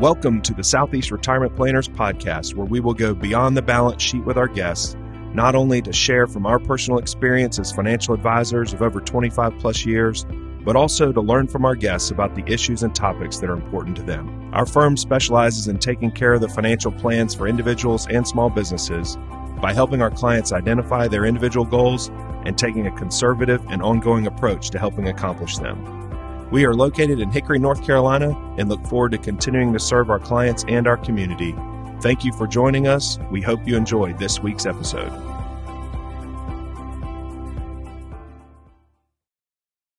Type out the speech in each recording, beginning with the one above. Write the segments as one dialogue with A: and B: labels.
A: Welcome to the Southeast Retirement Planners Podcast, where we will go beyond the balance sheet with our guests, not only to share from our personal experience as financial advisors of over 25 plus years, but also to learn from our guests about the issues and topics that are important to them. Our firm specializes in taking care of the financial plans for individuals and small businesses by helping our clients identify their individual goals and taking a conservative and ongoing approach to helping accomplish them. We are located in Hickory, North Carolina, and look forward to continuing to serve our clients and our community. Thank you for joining us. We hope you enjoyed this week's episode.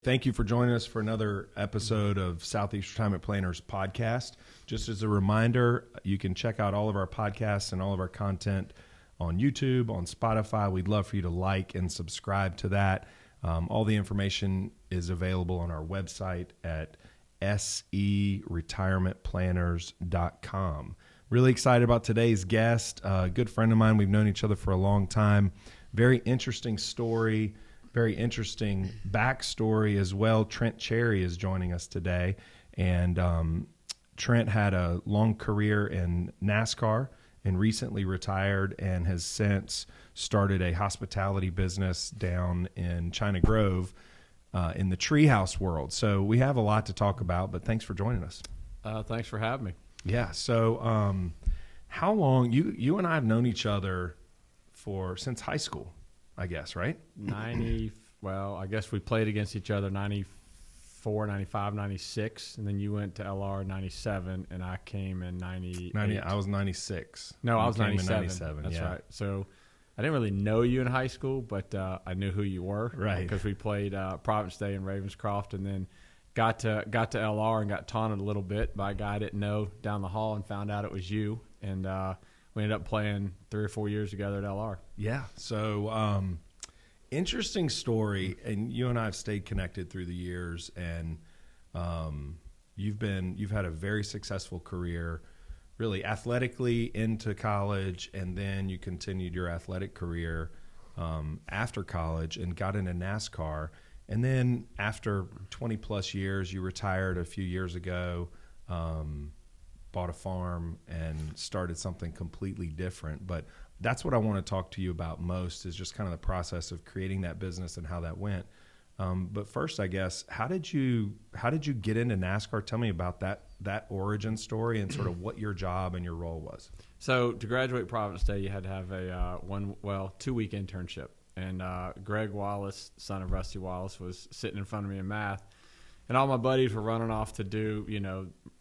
A: Thank you for joining us for another episode of Southeast Retirement Planners Podcast. Just as a reminder, you can check out all of our podcasts and all of our content on YouTube, on Spotify. We'd love for you to like and subscribe to that. All the information is available on our website at seretirementplanners.com. Really excited about today's guest, a good friend of mine. We've known each other for a long time. Very interesting story, very interesting backstory as well. Trent Cherry is joining us today. And Trent had a long career in NASCAR and recently retired and has since started a hospitality business down in China Grove in the treehouse world. So we have a lot to talk about, but thanks for joining us.
B: Thanks for having me.
A: Yeah. So how long, you and I have known each other since high school, I guess, right?
B: Well, I guess we played against each other 94, 95, 96, and then you went to LR 97, and I came in 98.
A: I was 96.
B: No, I was 97.
A: 97.
B: That's
A: yeah.
B: right. So I didn't really know you in high school, but I knew who you were.
A: Right.
B: Because we played Providence Day and Ravenscroft, and then got to LR and got taunted a little bit by a guy I didn't know down the hall and found out it was you. And we ended up playing 3 or 4 years together at LR.
A: Yeah. So interesting story, and you and I have stayed connected through the years, and you've had a very successful career, really athletically into college, and then you continued your athletic career after college and got into NASCAR. And then after 20 plus years, you retired a few years ago, bought a farm and started something completely different. But that's what I want to talk to you about most, is just kind of the process of creating that business and how that went. But first, I guess, how did you get into NASCAR? Tell me about that origin story and sort of what your job and your role was.
B: So to graduate Providence Day, you had to have a 2-week internship. And Greg Wallace, son of Rusty Wallace, was sitting in front of me in math. And all my buddies were running off to do,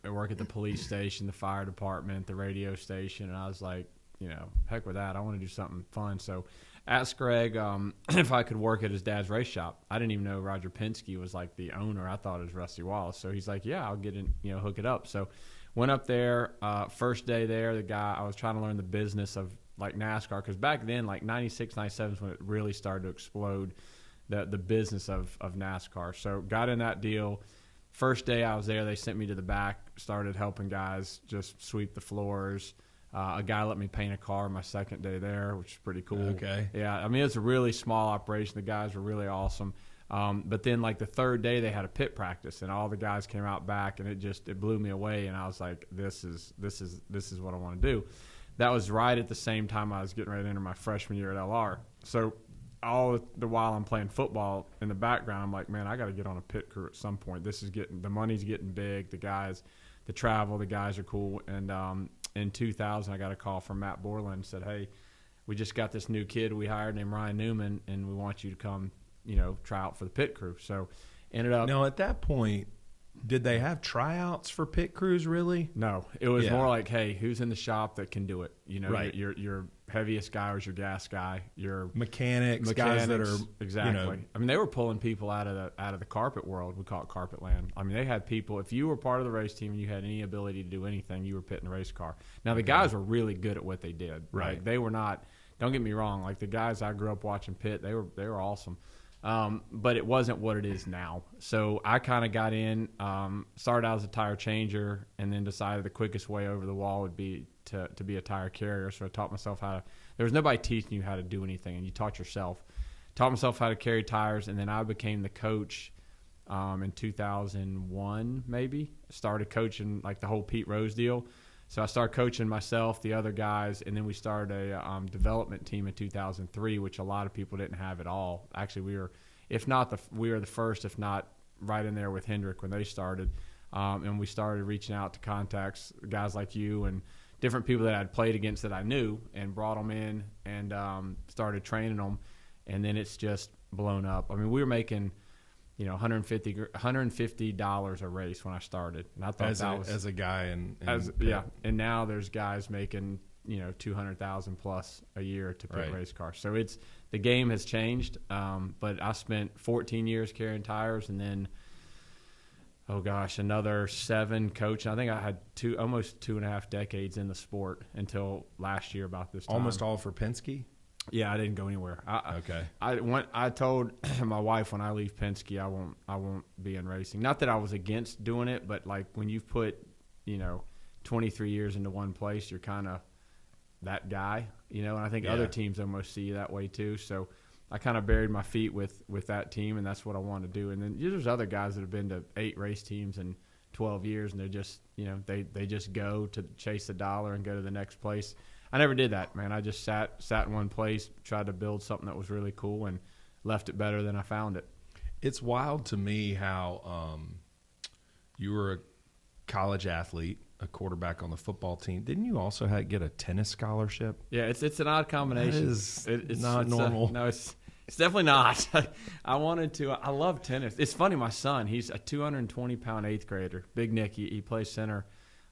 B: work at the police station, the fire department, the radio station. And I was like, heck with that. I want to do something fun. So asked Greg if I could work at his dad's race shop. I didn't even know Roger Penske was like the owner. I thought it was Rusty Wallace. So he's like, yeah, I'll get in, hook it up. So went up there. First day there, I was trying to learn the business of like NASCAR, because back then, like 96, 97 is when it really started to explode, the business of NASCAR. So got in that deal. First day I was there, they sent me to the back, started helping guys just sweep the floors. A guy let me paint a car my second day there, which is pretty cool.
A: Okay.
B: Yeah, I mean, it's a really small operation. The guys were really awesome. But then, like, the third day, they had a pit practice, and all the guys came out back, and it blew me away. And I was like, this is what I want to do. That was right at the same time I was getting ready to enter my freshman year at LR. So all the while I'm playing football in the background, I'm like, man, I got to get on a pit crew at some point. The money's getting big. The guys are cool. And in 2000, I got a call from Matt Borland and said, hey, we just got this new kid we hired named Ryan Newman, and we want you to come, try out for the pit crew. So ended up.
A: Now, at that point, did they have tryouts for pit crews, really?
B: No. It was more like, hey, who's in the shop that can do it?
A: Right.
B: Your heaviest guy was your gas guy. Your
A: mechanics, guys that are
B: exactly. I mean, they were pulling people out of the carpet world. We call it carpet land. I mean, they had people. If you were part of the race team and you had any ability to do anything, you were pitting a race car. Now, the guys were really good at what they did.
A: Right.
B: Like, they were not. Don't get me wrong. Like, the guys I grew up watching pit, they were awesome. But it wasn't what it is now. So I kind of got in, started out as a tire changer, and then decided the quickest way over the wall would be to be a tire carrier. So I taught myself there was nobody teaching you how to do anything, and you taught yourself. Taught myself how to carry tires, and then I became the coach in 2001 maybe. Started coaching like the whole Pete Rose deal. So I started coaching myself, the other guys, and then we started a development team in 2003, which a lot of people didn't have at all. Actually, we were the first, if not right in there with Hendrick when they started. And we started reaching out to contacts, guys like you and different people that I'd played against that I knew, and brought them in and started training them. And then it's just blown up. I mean, we were making $150 a race when I started. And I thought
C: as a guy and
B: and now there's guys making, 200,000 plus a year to pit race cars. So the game has changed. But I spent 14 years carrying tires, and then another 7 coaching. I think I had almost 2.5 decades in the sport until last year about this time.
C: Almost all for Penske?
B: Yeah, I didn't go anywhere.
C: Okay.
B: I told my wife when I leave Penske, I won't be in racing. Not that I was against doing it, but like when you've put, 23 years into one place, you're kind of that guy, and I think other teams almost see you that way too. So I kind of buried my feet with that team, and that's what I wanted to do. And then there's other guys that have been to 8 race teams in 12 years, and they're just, they just go to chase the dollar and go to the next place. I never did that, man. I just sat in one place, tried to build something that was really cool, and left it better than I found it.
C: It's wild to me how you were a college athlete, a quarterback on the football team. Didn't you also get a tennis scholarship?
B: Yeah, it's an odd combination.
C: It's not normal.
B: No, it's definitely not. I wanted to. I love tennis. It's funny. My son, he's a 220-pound 8th grader. Big Nick. He plays center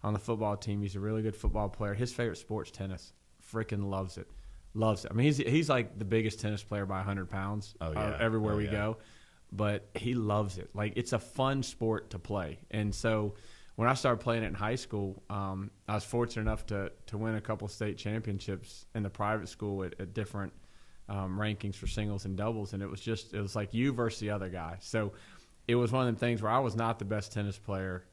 B: on the football team. He's a really good football player. His favorite sport's tennis. Freaking loves it. I mean, he's like the biggest tennis player by 100 pounds everywhere we go. But he loves it. Like, it's a fun sport to play. And so when I started playing it in high school, I was fortunate enough to win a couple state championships in the private school at different rankings for singles and doubles. And it was like you versus the other guy. So it was one of them things where I was not the best tennis player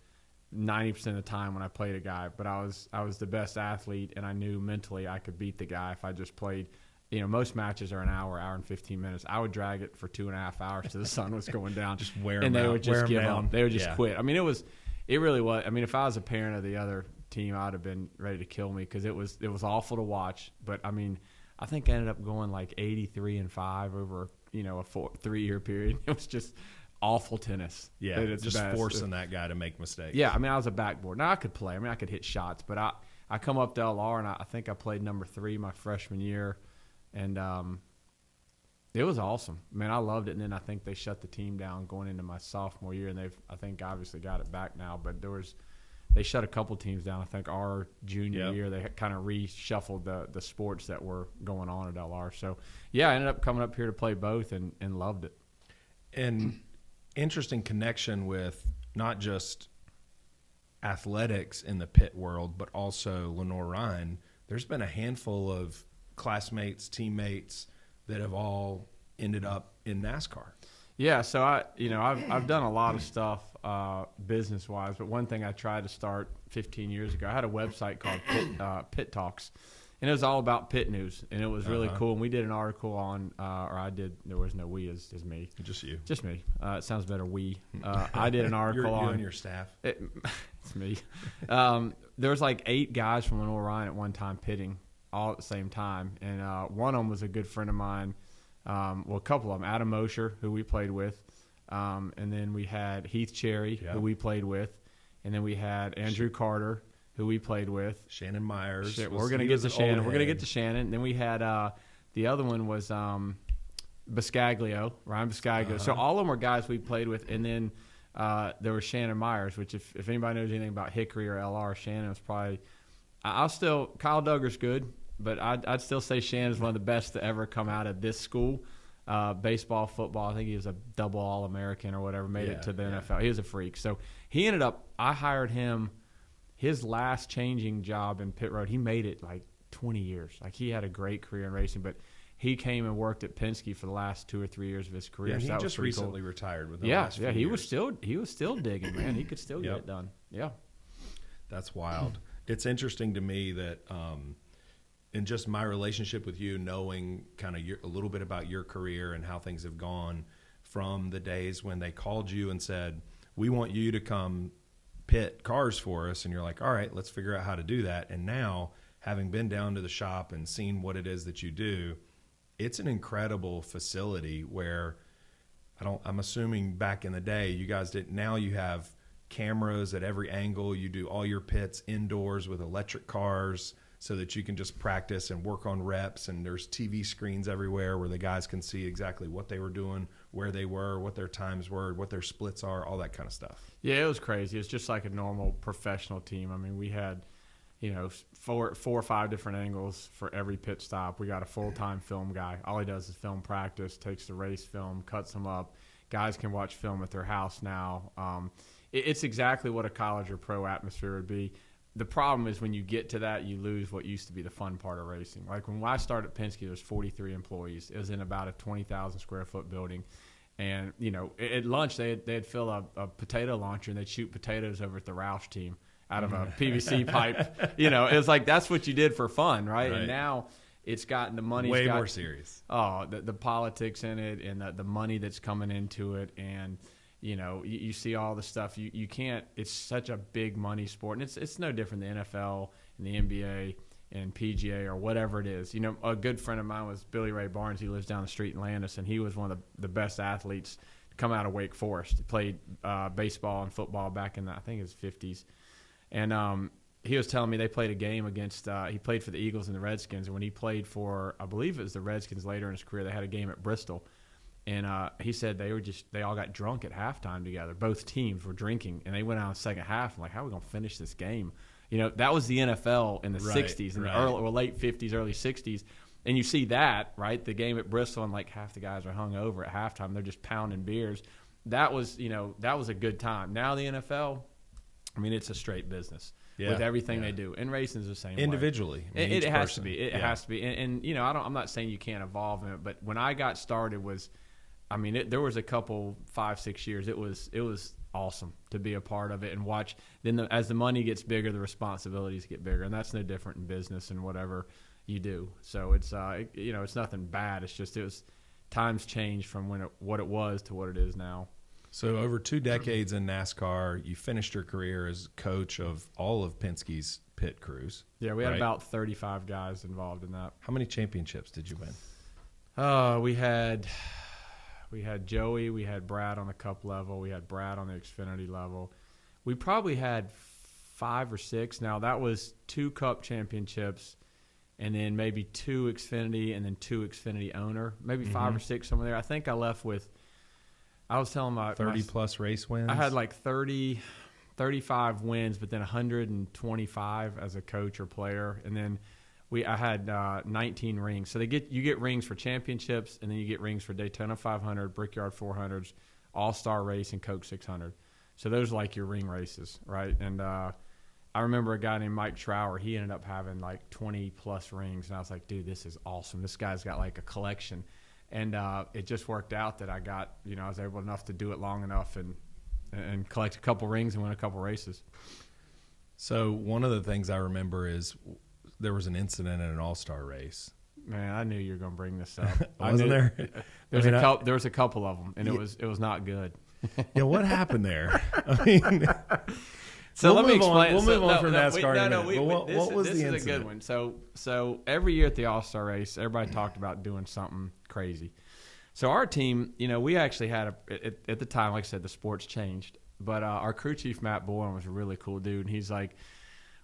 B: 90% of the time when I played a guy, but I was the best athlete, and I knew mentally I could beat the guy if I just played. Most matches are an hour and 15 minutes. I would drag it for 2.5 hours till the sun was going down.
C: Just wear
B: and
C: them
B: they
C: out.
B: would just give up. They would just quit. I mean, it really was. I mean, if I was a parent of the other team, I'd have been ready to kill me because it was awful to watch. But I mean, I think I ended up going like 83-5 over a 3-year period. It was just awful tennis.
C: Yeah, just forcing that guy to make mistakes.
B: Yeah, I mean, I was a backboard. Now, I could play. I mean, I could hit shots. But I come up to LR, and I think I played number 3 my freshman year. And it was awesome. Man, I loved it. And then I think they shut the team down going into my sophomore year. And I think, obviously got it back now. But they shut a couple teams down. I think our junior year, they kind of reshuffled the sports that were going on at LR. So, yeah, I ended up coming up here to play both and loved it.
C: And interesting connection with not just athletics in the pit world, but also Lenore Ryan. There's been a handful of classmates, teammates that have all ended up in NASCAR.
B: Yeah, so I've done a lot of stuff business wise, but one thing I tried to start 15 years ago, I had a website called Pit Talks, and it was all about pit news, and it was really cool. And we did an article on, or I did. There was no we, is me.
C: Just you.
B: Just me. It sounds better. We. I did an article on
C: you and your staff.
B: It's me. There was like 8 guys from Lenore Ryan at one time pitting all at the same time, and one of them was a good friend of mine. Well, a couple of them. Adam Mosher, who we played with, and then we had Heath Cherry, who we played with, and then we had Andrew Carter, who we played with.
C: Shannon Myers.
B: We're going to get to Shannon. We're going to get to Shannon. And then we had the other one was Biscaglio, Ryan Biscaglio. So all of them were guys we played with. And then there was Shannon Myers, which if anybody knows anything about Hickory or LR, Shannon was probably – Kyle Duggar's good, but I'd still say Shannon's one of the best to ever come out of this school. Baseball, football, I think he was a double All-American or whatever, made it to the NFL. He was a freak. So he ended up – I hired him – his last changing job in pit road, he made it like 20 years. Like, he had a great career in racing, but he came and worked at Penske for the last 2 or 3 years of his career.
C: Yeah,
B: so
C: he just recently retired within the last few
B: he
C: years.
B: He was still digging, man. He could still get it done. Yeah.
C: That's wild. It's interesting to me that in just my relationship with you, knowing kind of a little bit about your career and how things have gone, from the days when they called you and said, we want you to come pit cars for us, and you're like, all right, let's figure out how to do that. And now, having been down to the shop and seen what it is that you do, it's an incredible facility where I'm assuming back in the day you guys didn't. Now you have cameras at every angle. You do all your pits indoors with electric cars so that you can just practice and work on reps, and there's TV screens everywhere where the guys can see exactly what they were doing, where they were, what their times were, what their splits are, all that kind of stuff.
B: Yeah, it was crazy. It's just like a normal professional team. I mean, we had, four or five different angles for every pit stop. We got a full-time film guy. All he does is film practice, takes the race film, cuts them up. Guys can watch film at their house now. It's exactly what a college or pro atmosphere would be. The problem is when you get to that, you lose what used to be the fun part of racing. Like when I started at Penske, there was 43 employees. It was in about a 20,000 square foot building. And, at lunch, they'd fill a potato launcher and they'd shoot potatoes over at the Roush team out of a PVC pipe. It was like that's what you did for fun, right? And now it's gotten the money.
C: Way more serious.
B: Oh, the politics in it and the money that's coming into it. And, you see all the stuff. You can't – it's such a big money sport. And it's no different than the NFL and the NBA and PGA or whatever it is. A good friend of mine was Billy Ray Barnes. He lives down the street in Landis, and he was one of the best athletes to come out of Wake Forest. He played baseball and football back in, I think, his 50s. And he was telling me they played a game against he played for the Eagles and the Redskins. And when he played for, I believe it was the Redskins later in his career, they had a game at Bristol. And he said they all got drunk at halftime together. Both teams were drinking, and they went out in the second half. I'm like, how are we going to finish this game? That was the NFL in the 60s, in the late 50s, early 60s. And you see that, right, the game at Bristol, and like half the guys are hung over at halftime. They're just pounding beers. That was a good time. Now the NFL, I mean, it's a straight business with everything they do. And racing is the same
C: individually.
B: way. It has to be. It has to be. And I'm not saying you can't evolve in it, but when I got started there was a couple 5-6 years. It was awesome to be a part of it and watch. Then as the money gets bigger, the responsibilities get bigger, and that's no different in business and whatever you do. So it's it's nothing bad. It's just times changed from what it was to what it is now.
C: So over 2 decades in NASCAR, you finished your career as coach of all of Penske's pit crews.
B: Yeah, we had about 35 guys involved in that.
C: How many championships did you win?
B: We had Joey, we had Brad on the Cup level, we had Brad on the Xfinity level. We probably had 5 or 6. Now, that was 2 Cup championships and then maybe 2 Xfinity and then 2 Xfinity owner, maybe 5 or 6 somewhere there. I think I left with, I was telling
C: 30-plus race wins?
B: I had like 35 wins, but then 125 as a coach or player. And then I had 19 rings. So you get rings for championships, and then you get rings for Daytona 500, Brickyard 400s, All-Star Race, and Coke 600. So those are like your ring races, right? And I remember a guy named Mike Trower. He ended up having like 20-plus rings, and I was like, dude, this is awesome. This guy's got like a collection. And it just worked out that I was able enough to do it long enough and collect a couple rings and win a couple races.
C: So one of the things I remember is there was an incident in an all-star race.
B: Man, I knew you were going to bring this up.
C: Wasn't there?
B: There was a couple of them, and it was not good.
C: Yeah, what happened there? I mean,
B: so let me explain.
C: We'll move on from NASCAR in a minute.
B: What
C: was the incident?
B: This is a good one. So every year at the All-Star race, everybody talked about doing something crazy. So our team, we actually had at the time, like I said, the sport's changed, but our crew chief Matt Boylan was a really cool dude, and he's like,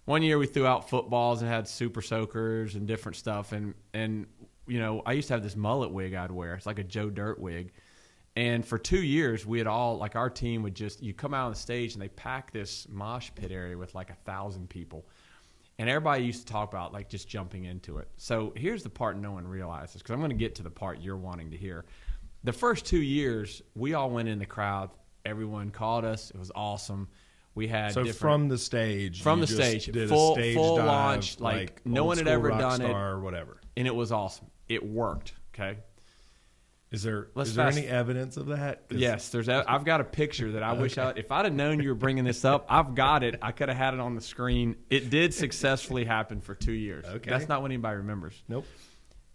B: one year we threw out footballs and had super soakers and different stuff. And I used to have this mullet wig I'd wear. It's like a Joe Dirt wig. And for 2 years, we had all, like our team would you come out on the stage and they pack this mosh pit area with like 1,000 people. And everybody used to talk about like just jumping into it. So here's the part no one realizes, because I'm going to get to the part you're wanting to hear. The first 2 years, we all went in the crowd. Everyone called us. It was awesome. We had
C: from the stage, did
B: full
C: a stage
B: full
C: dive,
B: launch, like no one had ever done it,
C: or whatever,
B: and it was awesome. It worked. Okay.
C: Is there any evidence of that?
B: Yes, I've got a picture that I wish if I'd have known you were bringing this up, I've got it. I could have had it on the screen. It did successfully happen for 2 years.
C: Okay.
B: That's not what anybody remembers.
C: Nope.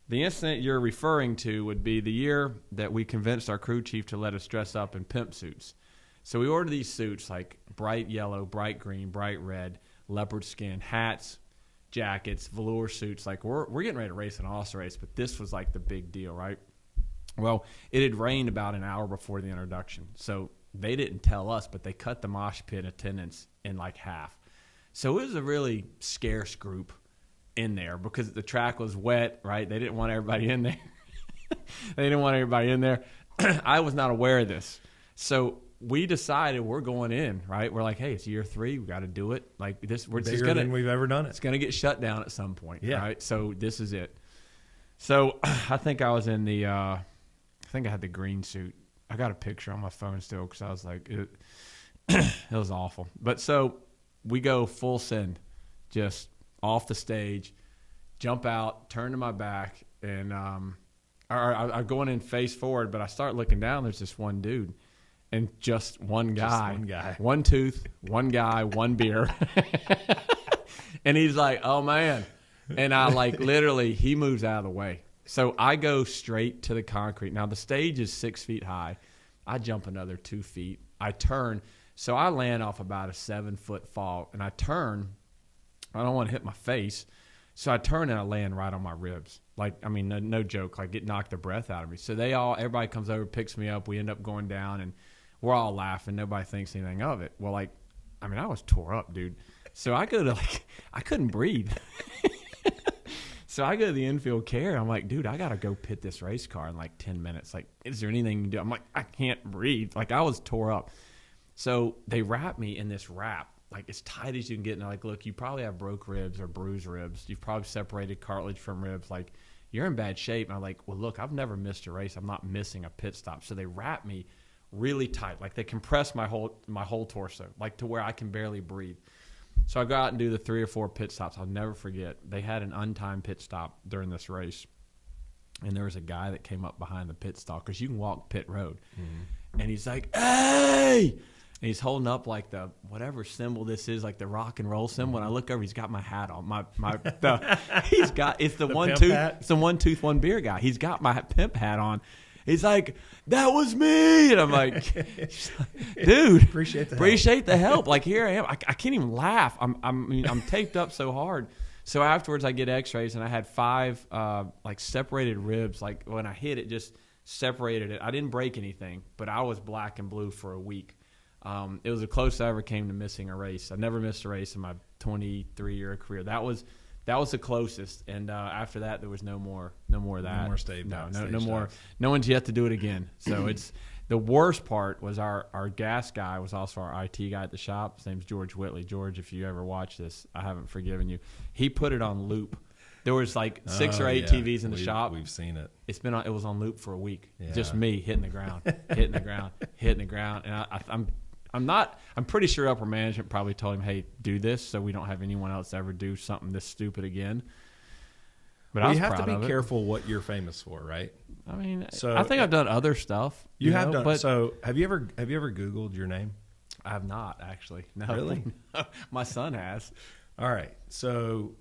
B: The incident you're referring to would be the year that we convinced our crew chief to let us dress up in pimp suits. So we ordered these suits, like bright yellow, bright green, bright red, leopard skin, hats, jackets, velour suits. Like we're getting ready to race an Austin race, but this was like the big deal, right? Well, it had rained about an hour before the introduction. So they didn't tell us, but they cut the mosh pit attendance in like half. So it was a really scarce group in there because the track was wet, right? They didn't want everybody in there. I was not aware of this. So we decided we're going in, right? We're like, hey, it's year 3. We got to do it. Like this, we're
C: bigger
B: gonna,
C: than we've ever done it.
B: It's going to get shut down at some point,
C: yeah.
B: Right? So this is it. So I think I was in the, I think I had the green suit. I got a picture on my phone still because I was like, it was awful. But so we go full send, just off the stage, jump out, turn to my back, and I'm going in face forward, but I start looking down. There's this one dude, and just one guy, one tooth, one guy, one beer, and he's like, "Oh man," and I like literally he moves out of the way, so I go straight to the concrete. Now the stage is 6 feet high. I jump another 2 feet. I turn, so I land off about a 7-foot fall, and I turn. I don't want to hit my face. So I turn and I land right on my ribs. Like, I mean, no joke. Like, it knocked the breath out of me. So everybody comes over, picks me up. We end up going down, and we're all laughing. Nobody thinks anything of it. Well, like, I mean, I was tore up, dude. So I go to, like, I couldn't breathe. So I go to the infield care. I'm like, dude, I got to go pit this race car in, like, 10 minutes. Like, is there anything you can do? I'm like, I can't breathe. Like, I was tore up. So they wrap me in this wrap. Like as tight as you can get, and they're like, look, you probably have broke ribs or bruised ribs. You've probably separated cartilage from ribs. Like, you're in bad shape. And I'm like, well, look, I've never missed a race. I'm not missing a pit stop. So they wrap me really tight. Like they compress my whole torso, like to where I can barely breathe. So I go out and do the 3 or 4 pit stops. I'll never forget. They had an untimed pit stop during this race. And there was a guy that came up behind the pit stop because you can walk pit road. Mm-hmm. And he's like, hey! And he's holding up like the whatever symbol this is, like the rock and roll symbol. And I look over, he's got my hat on. It's the one tooth, it's the one tooth, one beer guy. He's got my pimp hat on. He's like, that was me, and I'm like, dude, appreciate the help. Like here I am, I can't even laugh. I'm taped up so hard. So afterwards, I get X-rays, and I had 5 like separated ribs. Like when I hit it, just separated it. I didn't break anything, but I was black and blue for a week. It was the closest I ever came to missing a race. I never missed a race in my 23-year career. That was the closest. And after that, there was no more of that.
C: No more stage.
B: No more. No one's yet to do it again. So it's the worst part was our gas guy was also our IT guy at the shop. His name's George Whitley. George, if you ever watch this, I haven't forgiven you. He put it on loop. There was like 6 or 8 TVs in the shop.
C: We've seen it.
B: It was on loop for a week. Yeah. Just me hitting the ground, hitting the ground. And I'm pretty sure upper management probably told him, hey, do this so we don't have anyone else ever do something this stupid again. But
C: you have to be careful what you're famous for, right?
B: I mean, so I think I've done other stuff. You
C: have done. But so have you ever Googled your name?
B: I have not actually. No,
C: really?
B: No, my son has.
C: All right, so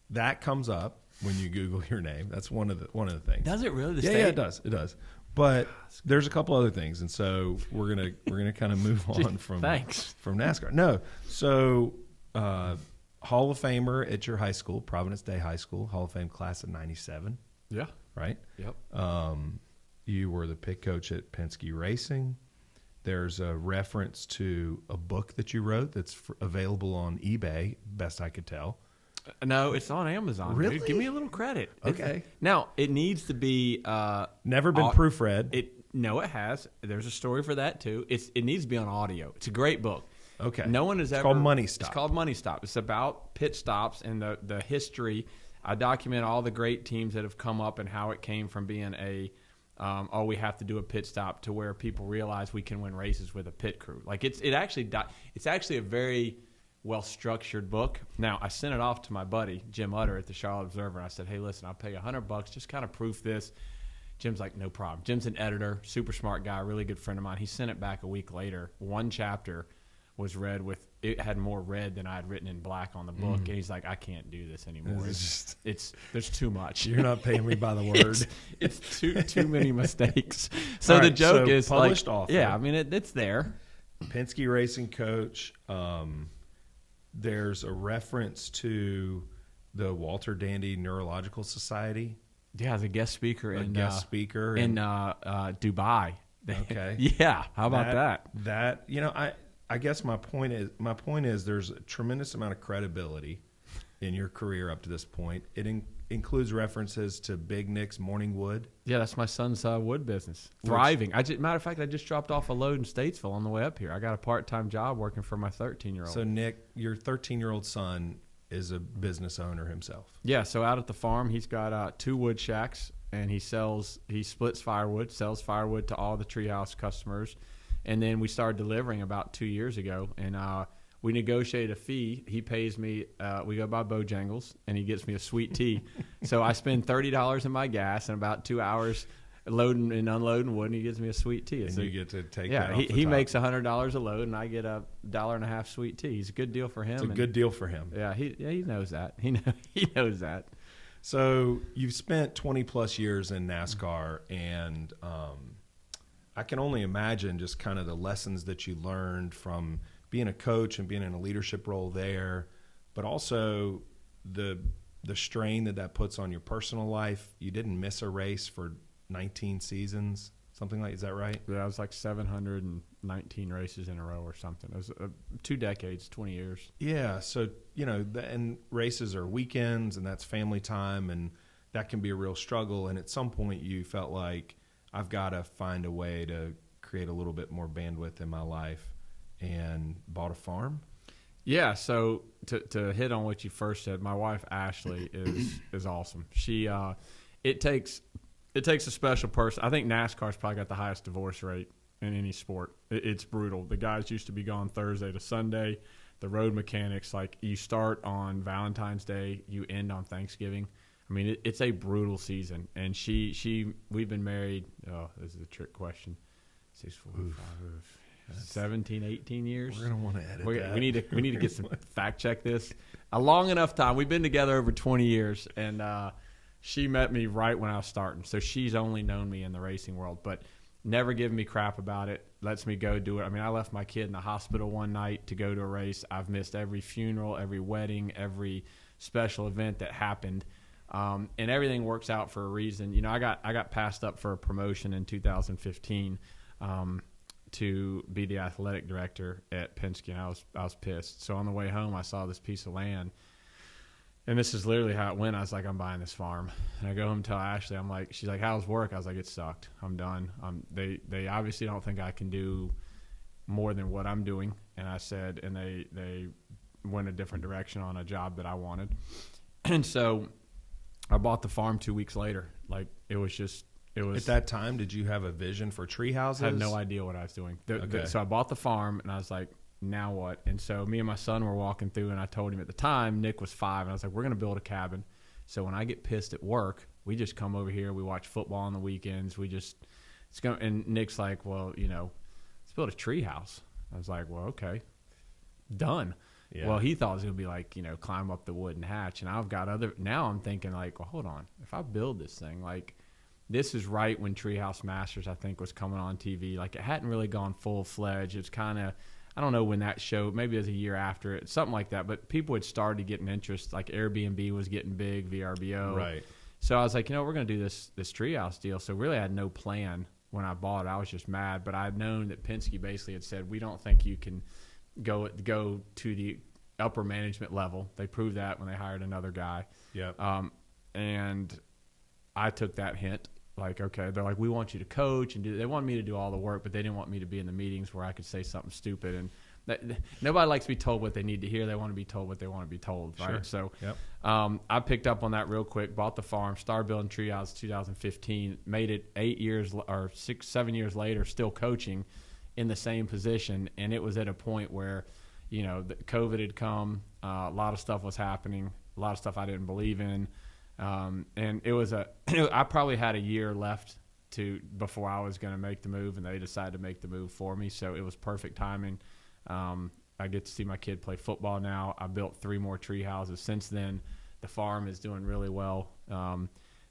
C: that comes up when you Google your name. That's one of the things.
B: Does it really?
C: Yeah, it does. It does. But there's a couple other things, and so we're gonna kind of move on from NASCAR. No, so Hall of Famer at your high school, Providence Day High School, Hall of Fame class of '97.
B: Yeah.
C: Right.
B: Yep.
C: You were the pit coach at Penske Racing. There's a reference to a book that you wrote that's available on eBay, best I could tell.
B: No, it's on Amazon.
C: Really?
B: Dude. Give me a little credit.
C: Okay.
B: Now, it needs to be...
C: never been proofread.
B: No, it has. There's a story for that, too. It needs to be on audio. It's a great book.
C: Okay.
B: No one has ever...
C: It's called Money Stop.
B: It's called Money Stop. It's about pit stops and the history. I document all the great teams that have come up and how it came from being we have to do a pit stop to where people realize we can win races with a pit crew. Like, it's actually a very... well-structured book. Now, I sent it off to my buddy, Jim Utter, at the Charlotte Observer, and I said, hey, listen, I'll pay you $100, just kind of proof this. Jim's like, no problem. Jim's an editor, super smart guy, really good friend of mine. He sent it back a week later. 1 chapter was red with it had more red than I had written in black on the book, and he's like, I can't do this anymore. There's too much.
C: You're not paying me by the word.
B: it's too many mistakes. So the joke is
C: published
B: like,
C: author.
B: yeah, I mean it's there.
C: Penske racing coach. There's a reference to the Walter Dandy Neurological Society.
B: Yeah, as a guest speaker in Dubai.
C: Okay.
B: Yeah, how about that?
C: That I guess my point is there's a tremendous amount of credibility in your career up to this point. It includes references to Big Nick's Morning Wood.
B: Yeah, that's my son's wood business. Thriving. Matter of fact, I just dropped off a load in Statesville on the way up here. I got a part-time job working for my 13-year-old.
C: So, Nick, your 13-year-old son is a business owner himself.
B: Yeah, so out at the farm, he's got 2 wood shacks, and he splits firewood, sells firewood to all the treehouse customers. And then we started delivering about 2 years ago, and we negotiated a fee. He pays me. We go by Bojangles, and he gets me a sweet tea. So I spend $30 in my gas and about 2 hours loading and unloading wood, and he gives me a sweet tea.
C: And
B: so
C: you get to take
B: yeah,
C: that off
B: he makes $100 a load, and I get $1.50 sweet tea. It's a good deal for him.
C: It's a good deal for him.
B: Yeah, he knows that. He knows that.
C: So you've spent 20-plus years in NASCAR, and I can only imagine just kind of the lessons that you learned from being a coach and being in a leadership role there, but also the strain that puts on your personal life. You didn't miss a race for 19 seasons, something like, is that right?
B: Yeah, it was like 719 races in a row or something. It was 2 decades, 20 years.
C: Yeah, so, and races are weekends, and that's family time, and that can be a real struggle. And at some point you felt like, I've got to find a way to create a little bit more bandwidth in my life, and bought a farm.
B: Yeah, so to hit on what you first said, my wife Ashley is awesome. She it takes a special person. I think NASCAR's probably got the highest divorce rate in any sport. It's brutal. The guys used to be gone Thursday to Sunday. The road mechanics, like, you start on Valentine's Day, you end on Thanksgiving. I mean, it's a brutal season, and we've been married. Oh, this is a trick question. 6, 4, 5, 17, 18 years.
C: We're gonna want to edit that.
B: We need to get some fact check this. A long enough time. We've been together over 20 years, and she met me right when I was starting. So she's only known me in the racing world, but never given me crap about it. Lets me go do it. I mean, I left my kid in the hospital one night to go to a race. I've missed every funeral, every wedding, every special event that happened. And everything works out for a reason. I got passed up for a promotion in 2015 to be the athletic director at Penske, and I was pissed. So on the way home, I saw this piece of land, and this is literally how it went. I was like, I'm buying this farm, and I go home and tell Ashley. I'm like, she's like, how's work? I was like, it sucked. I'm done. They obviously don't think I can do more than what I'm doing, and I said, and they went a different direction on a job that I wanted, and so I bought the farm 2 weeks later. Like, it was.
C: At that time, did you have a vision for tree houses?
B: I had no idea what I was doing. So I bought the farm, and I was like, now what? And so me and my son were walking through, and I told him at the time, Nick was 5, and I was like, we're going to build a cabin. So when I get pissed at work, we just come over here. We watch football on the weekends. And Nick's like, well, let's build a tree house. I was like, well, okay, done. Yeah. Well, he thought it was going to be like, climb up the wooden hatch. And now I'm thinking like, well, hold on. If I build this thing, like, this is right when Treehouse Masters, I think, was coming on TV. Like, it hadn't really gone full-fledged. It's kind of, I don't know when that show, maybe it was a year after it, something like that. But people had started getting interest. Like, Airbnb was getting big, VRBO.
C: Right.
B: So I was like, we're going to do this Treehouse deal. So really I had no plan when I bought it. I was just mad. But I had known that Penske basically had said, we don't think you can go to the upper management level. They proved that when they hired another guy.
C: Yeah.
B: And I took that hint. Like, okay, they're like, we want you to coach and they wanted me to do all the work, but they didn't want me to be in the meetings where I could say something stupid. And nobody likes to be told what they need to hear. They want to be told what they want to be told, right?
C: Sure.
B: So
C: yep.
B: I picked up on that real quick, bought the farm, started building treehouses 2015, made it 7 years later, still coaching in the same position. And it was at a point where, COVID had come, a lot of stuff was happening, a lot of stuff I didn't believe in. And it was I probably had a year left before I was going to make the move, and they decided to make the move for me. So it was perfect timing. I get to see my kid play football now. I built 3 more tree houses since then. The farm is doing really well.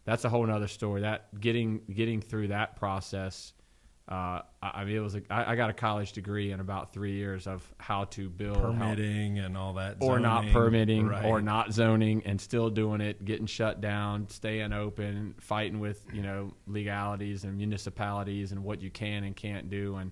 B: That's a whole nother story. That getting through that process. I mean, it was I got a college degree in about 3 years of how to build
C: permitting and all that,
B: or
C: zoning,
B: not permitting,
C: right.
B: or not zoning, and still doing it, getting shut down, staying open, fighting with legalities and municipalities and what you can and can't do. And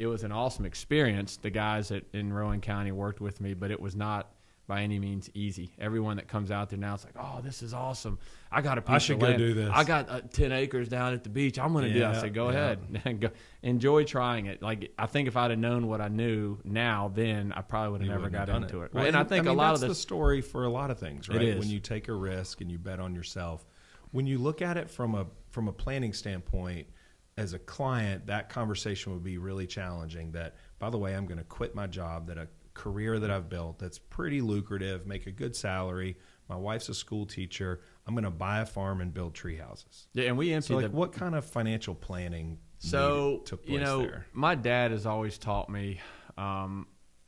B: it was an awesome experience. The guys in Rowan County worked with me, but it was not by any means easy. Everyone that comes out there now, it's like, oh, this is awesome. I got a piece of land.
C: I should go do this.
B: I got 10 acres down at the beach. I'm going to do that. I said, go ahead. Go, enjoy trying it. Like, I think if I'd have known what I knew now, then I probably would have never got into it. Right?
C: Well,
B: and I think a lot of
C: that's the story for a lot of things, right?
B: It is.
C: When you take a risk and you bet on yourself. When you look at it from a planning standpoint, as a client, that conversation would be really challenging. That, by the way, I'm going to quit my job, that a career that I've built that's pretty lucrative, make a good salary. My wife's a school teacher. I'm going to buy a farm and build tree houses.
B: Yeah, and we emptied
C: what kind of financial planning took place there?
B: My dad has always taught me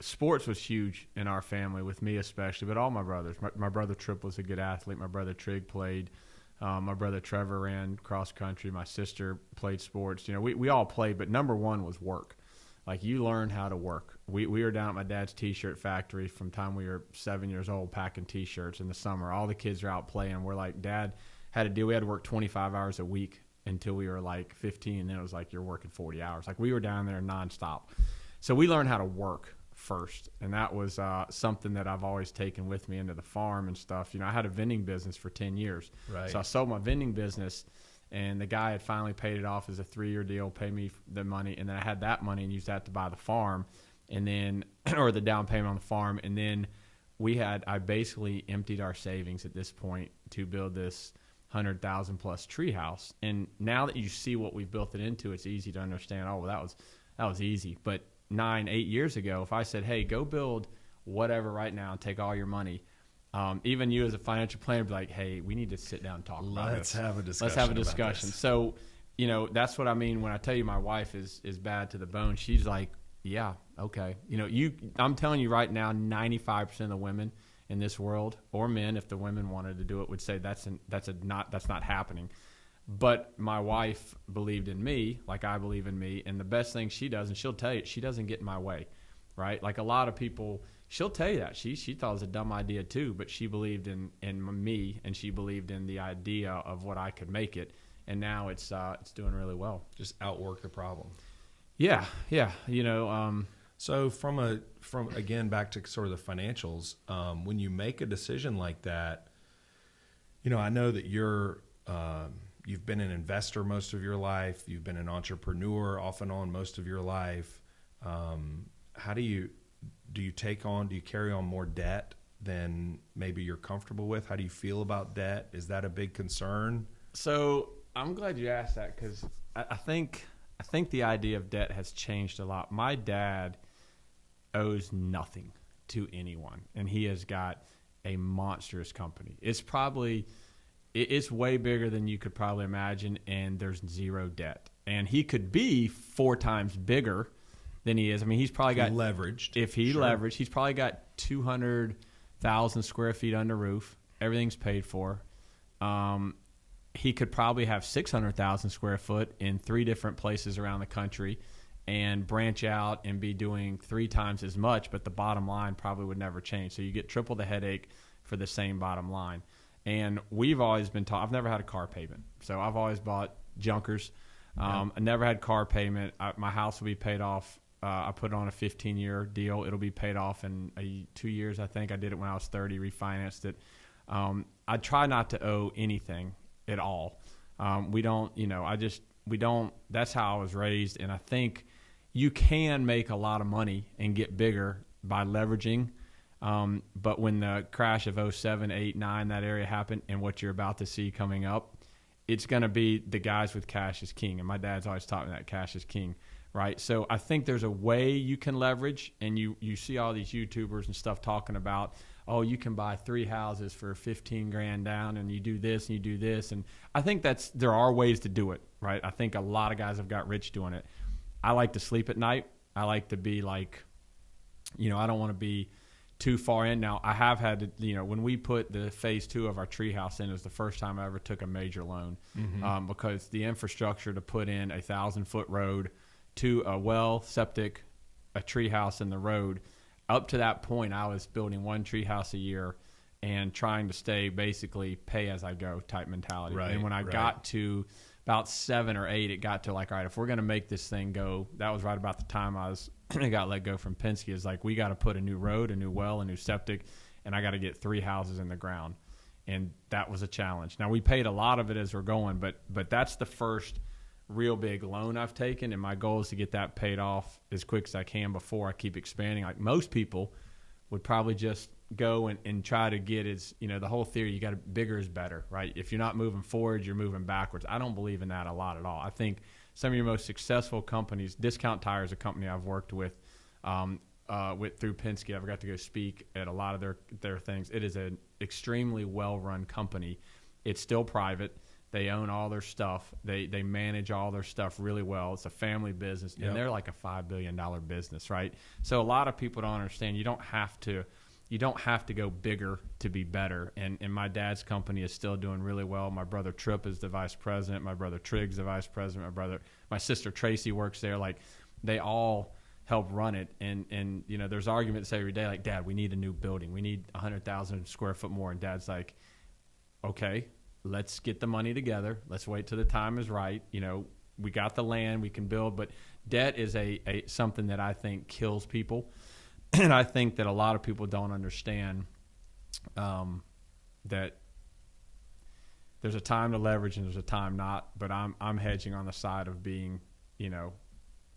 B: sports was huge in our family, with me especially, but all my brothers. My brother Tripp was a good athlete. My brother Trig played. My brother Trevor ran cross country. My sister played sports. We all played, but number one was work. Like, you learn how to work. We were down at my dad's T-shirt factory from time we were 7 years old, packing T-shirts in the summer. All the kids are out playing. We're like, Dad had a deal. We had to work 25 hours a week until we were like 15, and then it was like, you're working 40 hours. Like, we were down there nonstop. So we learned how to work first, and that was something that I've always taken with me into the farm and stuff. I had a vending business for 10 years.
C: Right.
B: So I sold my vending business, and the guy had finally paid it off as a 3-year deal, pay me the money, and then I had that money and used that to buy the farm, and then or the down payment on the farm, and then I basically emptied our savings at this point to build this 100,000 plus tree house. And now that you see what we've built it into, it's easy to understand. Oh, well, that was easy. But 9-8 years ago, if I said, hey, go build whatever right now and take all your money. Even you as a financial planner be like, hey, we need to sit down and talk about this. Let's have a discussion. So, that's what I mean when I tell you my wife is bad to the bone. She's like, yeah, okay. I'm telling you right now, 95% of the women in this world, or men, if the women wanted to do it, would say that's not happening. But my wife believed in me like I believe in me, and the best thing she does, and she'll tell you, she doesn't get in my way, right? Like, a lot of people, she'll tell you that. She thought it was a dumb idea too, but she believed in me, and she believed in the idea of what I could make it, and now it's doing really well.
C: Just outwork the problem.
B: Yeah.
C: So from again, back to sort of the financials, when you make a decision like that, I know that you've been an investor most of your life. You've been an entrepreneur off and on most of your life. How do you carry on more debt than maybe you're comfortable with? How do you feel about debt? Is that a big concern?
B: So I'm glad you asked that, because I think the idea of debt has changed a lot. My dad owes nothing to anyone, and he has got a monstrous company. It's way bigger than you could probably imagine, and there's zero debt. And he could be 4 times bigger than he is. I mean, he's probably got
C: leveraged.
B: If he leveraged, he's probably got 200,000 square feet under roof. Everything's paid for. He could probably have 600,000 square foot in 3 different places around the country and branch out and be doing 3 times as much, but the bottom line probably would never change. So you get triple the headache for the same bottom line. And we've always been taught, I've never had a car payment. So I've always bought junkers. I never had car payment. My house will be paid off. I put it on a 15-year deal. It'll be paid off in 2 years, I think. I did it when I was 30, refinanced it. I try not to owe anything at all. We don't, that's how I was raised. And I think you can make a lot of money and get bigger by leveraging. But when the crash of 07, 8, 9, that area happened, and what you're about to see coming up, it's going to be the guys with cash is king. And my dad's always taught me that cash is king, right? So I think there's a way you can leverage, and you see all these YouTubers and stuff talking about, oh, you can buy 3 houses for 15 grand down, and you do this and you do this. And I think there are ways to do it, right? I think a lot of guys have got rich doing it. I like to sleep at night. I like to be like I don't want to be too far in. Now, I have had to, when we put the phase 2 of our treehouse in, it was the first time I ever took a major loan, because the infrastructure to put in a 1,000-foot road to a well, septic, a treehouse, and the road. Up to that point, I was building one treehouse a year and trying to stay basically pay as I go type mentality.
C: Right,
B: and when I got to about 7 or 8, it got to like, all right, if we're going to make this thing go, that was right about the time I got let go from Penske. It's like, we got to put a new road, a new well, a new septic, and I got to get 3 houses in the ground. And that was a challenge. Now, we paid a lot of it as we're going, but that's the first real big loan I've taken, and my goal is to get that paid off as quick as I can before I keep expanding. Like most people would probably just go and try to get the whole theory, you got to bigger is better, right? If you're not moving forward, you're moving backwards. I don't believe in that a lot at all. I think some of your most successful companies, Discount Tire is a company I've worked with through Penske. I've got to go speak at a lot of their things. It is an extremely well-run company. It's still private. They own all their stuff. They manage all their stuff really well. It's a family business, and they're like a $5 billion business, right? So a lot of people don't understand. You don't have to go bigger to be better. And my dad's company is still doing really well. My brother Tripp is the vice president. My brother Trig's the vice president. My sister Tracy works there. Like, they all help run it. And there's arguments every day like, Dad, we need a new building. We need 100,000 square foot more. And Dad's like, okay, let's get the money together. Let's wait till the time is right. We got the land, we can build, but debt is a something that I think kills people. And I think that a lot of people don't understand that there's a time to leverage and there's a time not, but I'm hedging on the side of being,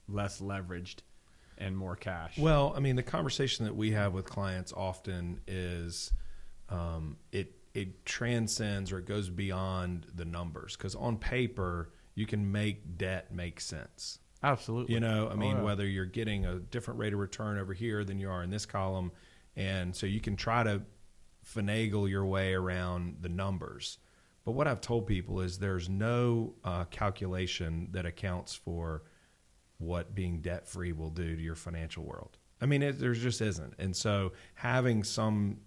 B: less leveraged and more cash.
C: Well, I mean, the conversation that we have with clients often is it transcends, or it goes beyond the numbers, because on paper you can make debt make sense.
B: Absolutely.
C: Whether you're getting a different rate of return over here than you are in this column, and so you can try to finagle your way around the numbers. But what I've told people is there's no calculation that accounts for what being debt free will do to your financial world. I mean, there just isn't. And so having some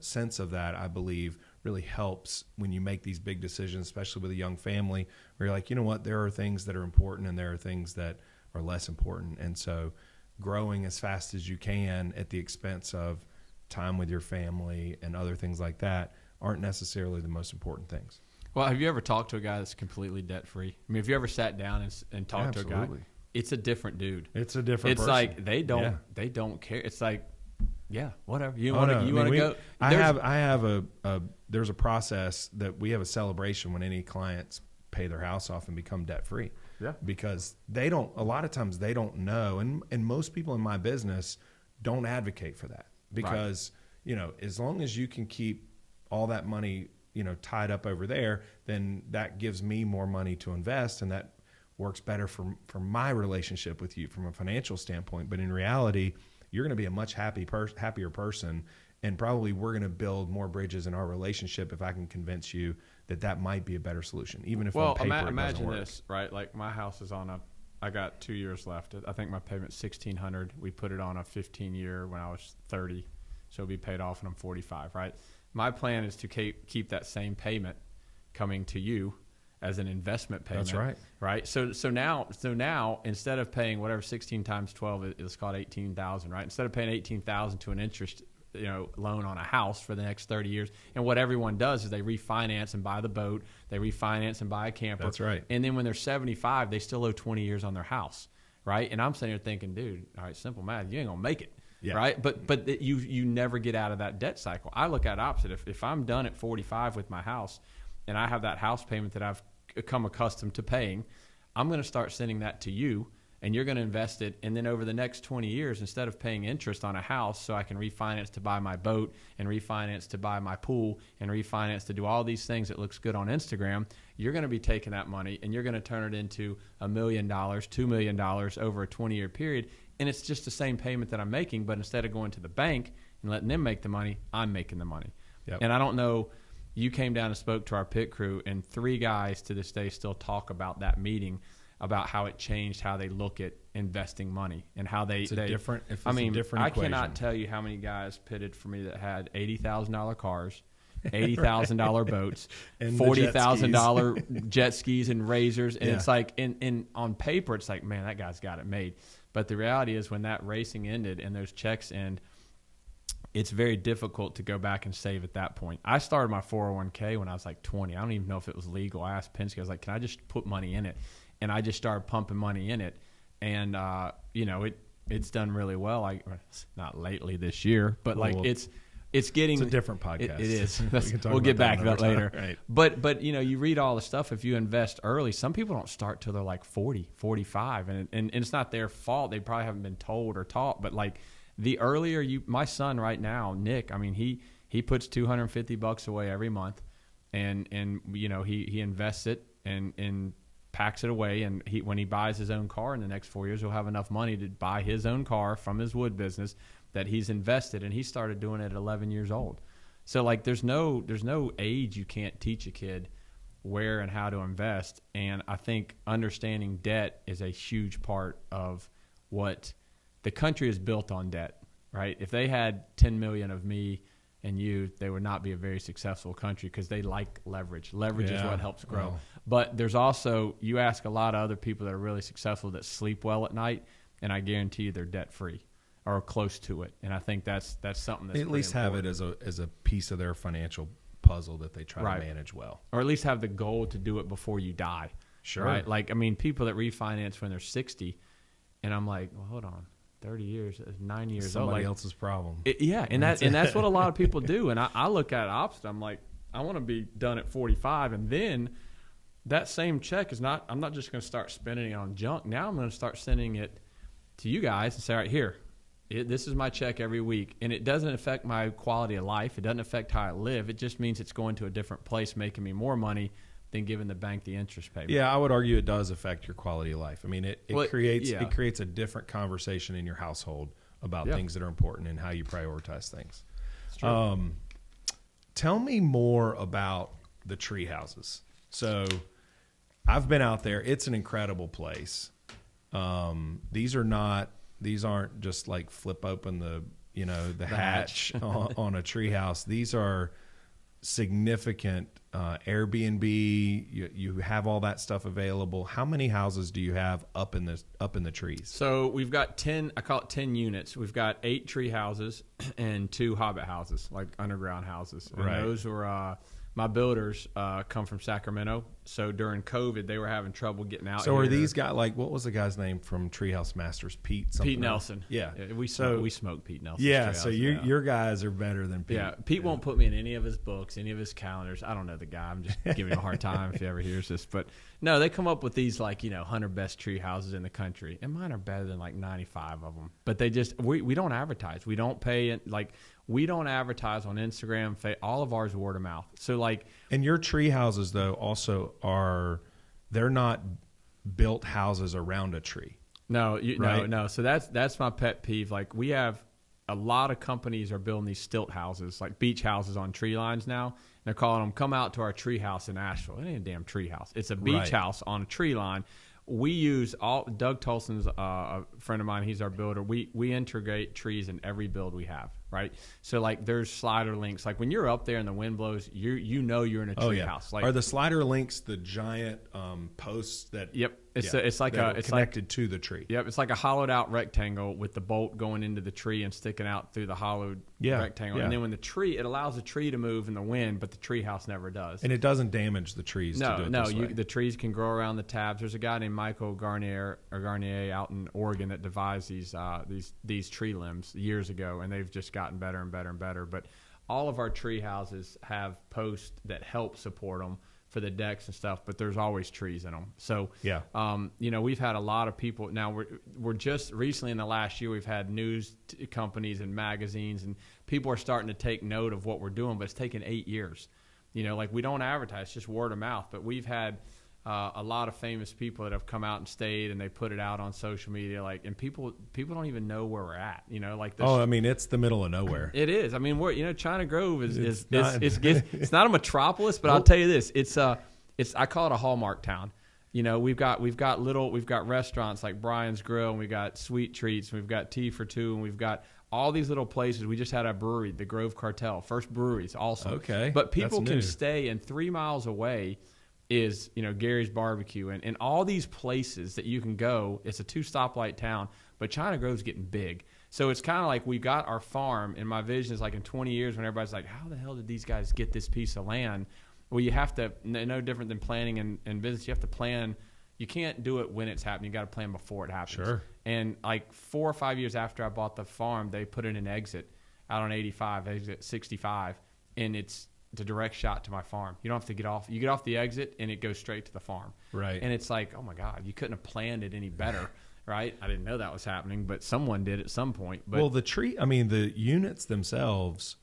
C: sense of that, I believe, really helps when you make these big decisions, especially with a young family, where you're like, you know what, there are things that are important and there are things that are less important. And so growing as fast as you can at the expense of time with your family and other things like that aren't necessarily the most important things.
B: Well, have you ever talked to a guy that's completely debt free? I mean, have you ever sat down and talked to a guy? It's a different dude.
C: It's a different person.
B: Like they don't care. It's like, yeah, whatever. You want to go.
C: There's a process that we have, a celebration when any clients pay their house off and become debt free.
B: Yeah.
C: Because a lot of times they don't know. And most people in my business don't advocate for that, because, as long as you can keep all that money, tied up over there, then that gives me more money to invest. And that works better for my relationship with you from a financial standpoint. But in reality, you're going to be a much happier person, and probably we're going to build more bridges in our relationship if I can convince you that might be a better solution, even if on paper it
B: imagine
C: doesn't work.
B: This, right? Like, my house is I got 2 years left. I think my payment's $1,600. We put it on a 15-year when I was 30, so it'll be paid off when I'm 45, right? My plan is to keep that same payment coming to you as an investment payment.
C: That's right.
B: Right. So now instead of paying whatever 16 times 12, it's called 18,000, right? Instead of paying 18,000 to an interest, loan on a house for the next 30 years. And what everyone does is they refinance and buy the boat. They refinance and buy a camper.
C: That's right.
B: And then when they're 75, they still owe 20 years on their house. Right. And I'm sitting here thinking, dude, all right, simple math, you ain't gonna make it. Yeah. Right. But you never get out of that debt cycle. I look at it opposite. If I'm done at 45 with my house, and I have that house payment that I've become accustomed to paying, I'm going to start sending that to you, and you're going to invest it. And then over the next 20 years, instead of paying interest on a house so I can refinance to buy my boat and refinance to buy my pool and refinance to do all these things that looks good on Instagram, you're going to be taking that money and you're going to turn it into $1 million, $2 million over a 20-year period. And it's just the same payment that I'm making, but instead of going to the bank and letting them make the money, I'm making the money. Yep. And I don't know, you came down and spoke to our pit crew, and 3 guys to this day still talk about that meeting. about how it changed how they look at investing money and how they.
C: A different
B: I
C: equation.
B: cannot tell you how many guys pitted for me that had $80,000 cars, $80,000 boats,
C: And
B: $40,000 jet skis and razors, and
C: Yeah.
B: it's like, in on paper, it's like, man, that guy's got it made. But the reality is, when that racing ended and those checks end, it's very difficult to go back and save at that point. I started my 401k when I was like 20. I don't even know if it was legal. I asked Penske, I was like, can I just put money in it? And I just started pumping money in it. And, it's done really well. Not lately this year, but it's getting.
C: It's a different podcast.
B: It is.
C: We'll
B: get back to that later.
C: Right.
B: But you read all the stuff. If you invest early, some people don't start till they're like 40, 45. And it's not their fault. They probably haven't been told or taught. But like, the earlier my son right now, Nick, I mean, he puts $250 away every month, and he invests it and packs it away, and when he buys his own car in the next 4 years, he'll have enough money to buy his own car from his wood business that he's invested, and he started doing it at 11 years old. So like, there's no age you can't teach a kid where and how to invest, and I think understanding debt is a huge part of what the country is built on. Debt, right? If they had 10 million of me and you, they would not be a very successful country, because they like leverage. Leverage is what helps grow.
C: Well.
B: But there's also, you ask a lot of other people that are really successful that sleep well at night, and I guarantee you they're debt free or close to it. And I think that's something that's
C: They at least
B: important.
C: have it as a piece of their financial puzzle that they try to manage well,
B: or at least have the goal to do it before you die.
C: Sure.
B: Right? Like, I mean, people that refinance when they're 60, and I'm like, well, hold on. 30 years, 9 years old.
C: Somebody else's problem.
B: And that's what a lot of people do. And I look at it opposite. I'm like, I want to be done at 45, and then that same check is not. I'm not just going to start spending it on junk. Now I'm going to start sending it to you guys and say, all right, here, this is my check every week, and it doesn't affect my quality of life. It doesn't affect how I live. It just means it's going to a different place, making me more money than giving the bank the interest payment.
C: Yeah, I would argue it does affect your quality of life. I mean, it creates
B: yeah.
C: it creates a different conversation in your household about things that are important and how you prioritize things. Tell me more about the tree houses. So I've been out there. It's an incredible place. These aren't just like flip open the hatch on a tree house. These are significant Airbnb. You have all that stuff available. How many houses do you have up in the trees? So
B: we've got 10. I call it 10 units. We've got 8 tree houses and 2 Hobbit houses, like underground houses. And those were my builders come from Sacramento. So during COVID, they were having trouble getting out.
C: So are these guys, like, what was the guy's name from Treehouse Masters? Pete Nelson. Yeah.
B: We smoke Pete Nelson.
C: Yeah. So your guys are better than Pete.
B: Yeah. Pete won't put me in any of his books, any of his calendars. I don't know the guy. I'm just giving him a hard time if he ever hears this. But no, they come up with these 100 best tree houses in the country, and mine are better than 95 of them. But they just we don't advertise. We don't pay it. We don't advertise on Instagram. All of ours word of mouth. So
C: and your tree houses though also they're not built houses around a tree.
B: No. So that's my pet peeve. We have a lot of companies are building these stilt houses, like beach houses on tree lines now. They're calling them, come out to our tree house in Asheville. It ain't a damn tree house. It's a beach house on a tree line. We use Doug Tolson's a friend of mine. He's our builder. We integrate trees in every build we have, right? So there's slider links. When you're up there and the wind blows, you know you're in a tree house.
C: Are the slider links the giant posts that?
B: Yep. It's
C: connected to the tree.
B: Yep. It's like a hollowed out rectangle with the bolt going into the tree and sticking out through the hollowed rectangle. Yeah. And then when it allows the tree to move in the wind, but the tree house never does.
C: And it doesn't damage the trees.
B: The trees can grow around the tabs. There's a guy named Michael Garnier out in Oregon that devised these tree limbs years ago, and they've just gotten better and better and better. But all of our tree houses have posts that help support them for the decks and stuff, but there's always trees in them. So we've had a lot of people. Now we're just recently in the last year, we've had news companies and magazines, and people are starting to take note of what we're doing, but it's taken 8 years. We don't advertise, just word of mouth, but we've had a lot of famous people that have come out and stayed, and they put it out on social media, and people don't even know where we're at.
C: It's the middle of nowhere.
B: It is. I mean, we're China Grove is it's not a metropolis, but I'll tell you this: it's I call it a Hallmark town. You know, we've got restaurants like Brian's Grill, and we've got Sweet Treats, and we've got Tea for Two, and we've got all these little places. We just had a brewery, the Grove Cartel, first brewery. It's awesome.
C: Okay,
B: but people can stay, and 3 miles away is, you know, Gary's Barbecue, and all these places that you can go. It's a 2-stoplight town, but China Grove's getting big. So it's kind of like we got our farm, and my vision is like in 20 years when everybody's like, how the hell did these guys get this piece of land? Well, you have to, no different than planning and business, you have to plan. You can't do it when it's happening. You got to plan before it happens.
C: Sure.
B: And like 4 or 5 years after I bought the farm, they put in an exit out on 85, exit 65, and it's the direct shot to my farm. You don't have to get off. You get off the exit, and it goes straight to the farm.
C: Right.
B: And it's like, oh my God, you couldn't have planned it any better. Right? I didn't know that was happening, but someone did at some point. But
C: well, the units themselves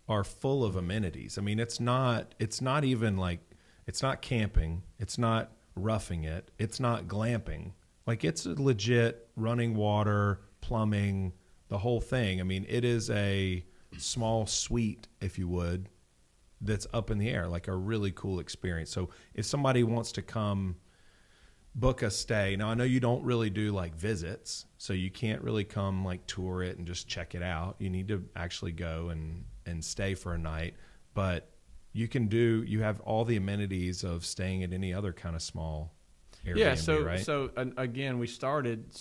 C: are full of amenities. I mean, it's not even like, it's not camping, it's not roughing it, it's not glamping. Like, it's a legit running water, plumbing, the whole thing. I mean, it is a small suite, if you would, that's up in the air, like a really cool experience. So if somebody wants to come book a stay. Now, I know you don't really do like visits, so you can't really come like tour it and just check it out. You need to actually go and stay for a night. But you have all the amenities of staying at any other kind of small Airbnb,
B: yeah,
C: right?
B: So again, we started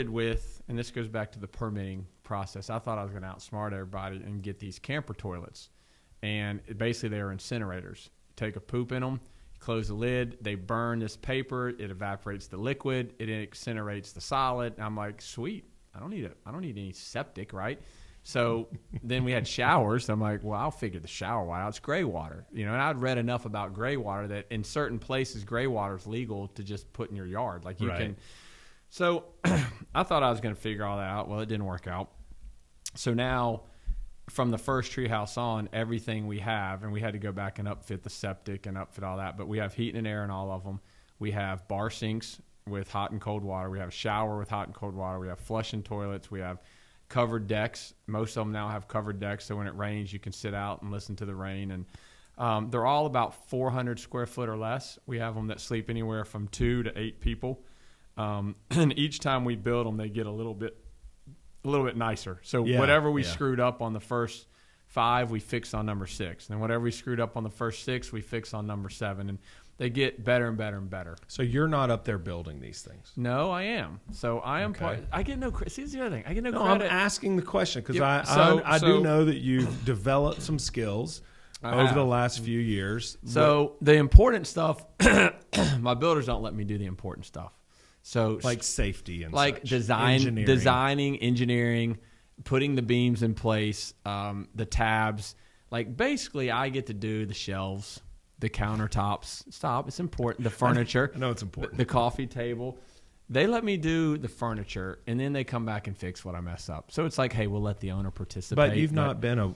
B: with, and this goes back to the permitting process. I thought I was going to outsmart everybody and get these camper toilets. And basically they are incinerators. You take a poop in them, close the lid, they burn this paper, it evaporates the liquid, it incinerates the solid. And I'm like, sweet, I don't need any septic, right? So then we had showers. So I'm like, well, I'll figure the shower out. It's gray water, you know. And I'd read enough about gray water that in certain places, gray water is legal to just put in your yard, like you can. So I thought I was going to figure all that out. Well, it didn't work out. So now, from the first treehouse on, everything we have, and we had to go back and upfit the septic and upfit all that, but we have heat and air in all of them. We have bar sinks with hot and cold water. We have a shower with hot and cold water. We have flushing toilets. We have covered decks. Most of them now have covered decks, so when it rains, you can sit out and listen to the rain. And they're all about 400 square foot or less. We have them that sleep anywhere from 2 to 8 people. And each time we build them, they get a little bit nicer. So whatever we screwed up on the first 5, we fix on number 6. And whatever we screwed up on the first 6, we fix on number 7. And they get better and better and better.
C: So you're not up there building these things?
B: No, I am. So I am part. I get no credit. See, this is the other thing. I get no
C: I'm
B: credit.
C: asking the question because I do know that you've developed some skills over the last few years.
B: So the important stuff, my builders don't let me do the important stuff. So
C: like safety and
B: like
C: such.
B: designing, engineering, putting the beams in place, the tabs. Like basically, I get to do the shelves, the countertops. It's important. The furniture.
C: I know it's important.
B: The coffee table. They let me do the furniture, and then they come back and fix what I mess up. So it's like, hey, we'll let the owner participate.
C: But you haven't been a